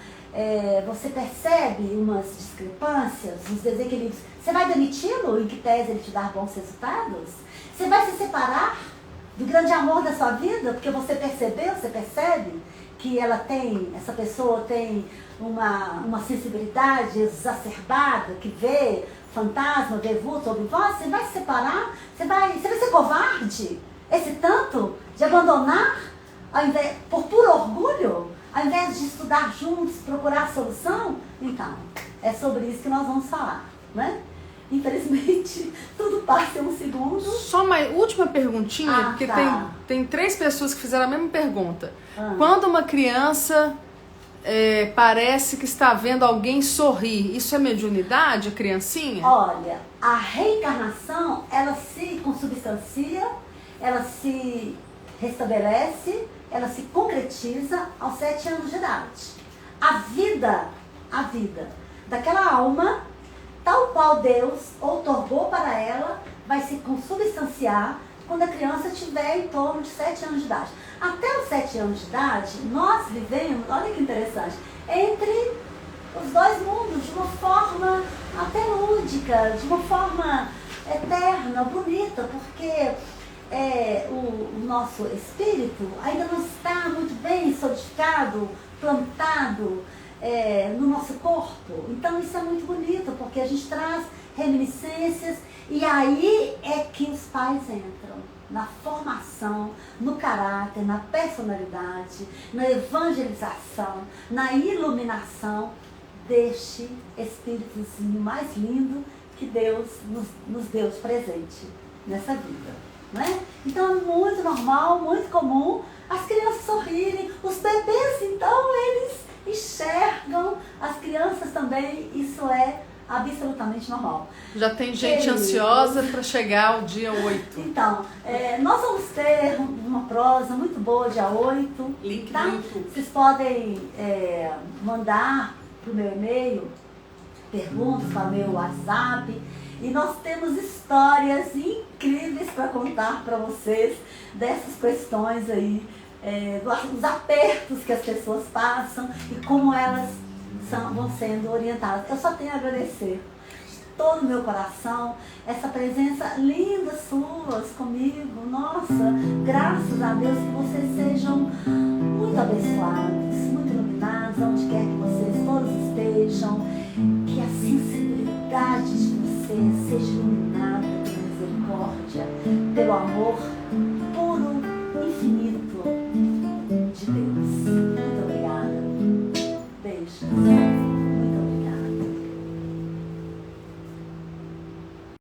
você percebe umas discrepâncias, uns desequilíbrios. Você vai demiti-lo em que tese ele te dar bons resultados? Você vai se separar do grande amor da sua vida porque você percebe que essa pessoa tem uma sensibilidade exacerbada, que vê fantasma, vê vulto sobre vós? Você vai se separar? Você vai ser covarde? Esse tanto de abandonar por puro orgulho, ao invés de estudar juntos, procurar solução? Então, é sobre isso que nós vamos falar, né? Infelizmente, tudo passa em um segundo. Só uma última perguntinha, porque tá. tem 3 pessoas que fizeram a mesma pergunta. Quando uma criança parece que está vendo alguém sorrir, isso é mediunidade, a criancinha? Olha, a reencarnação, ela se consubstancia, ela se restabelece, ela se concretiza aos 7 anos de idade. A vida daquela alma, tal qual Deus outorgou para ela, vai se consubstanciar quando a criança tiver em torno de 7 anos de idade. Até os 7 anos de idade, nós vivemos, olha que interessante, entre os dois mundos, de uma forma até lúdica, de uma forma eterna, bonita, porque o nosso espírito ainda não está muito bem solidificado, plantado no nosso corpo. Então isso é muito bonito, porque a gente traz reminiscências e aí é que os pais entram na formação, no caráter, na personalidade, na evangelização, na iluminação deste espíritozinho mais lindo que Deus nos deu de presente nessa vida, né? Então é muito normal, muito comum as crianças sorrirem, os bebês então eles enxergam, as crianças também, isso é absolutamente normal. Já tem gente ansiosa para chegar ao dia 8. Então, nós vamos ter uma prosa muito boa dia 8. Link tá? no YouTube. Vocês podem mandar para o meu e-mail perguntas para o meu WhatsApp. E nós temos histórias incríveis para contar para vocês dessas questões aí, dos apertos que as pessoas passam e como elas vão sendo orientadas. Eu só tenho a agradecer de todo o meu coração essa presença linda suas comigo. Nossa, graças a Deus que vocês sejam muito abençoados, muito iluminados, onde quer que vocês todos estejam, que a sensibilidade de vocês seja iluminada pela misericórdia, pelo amor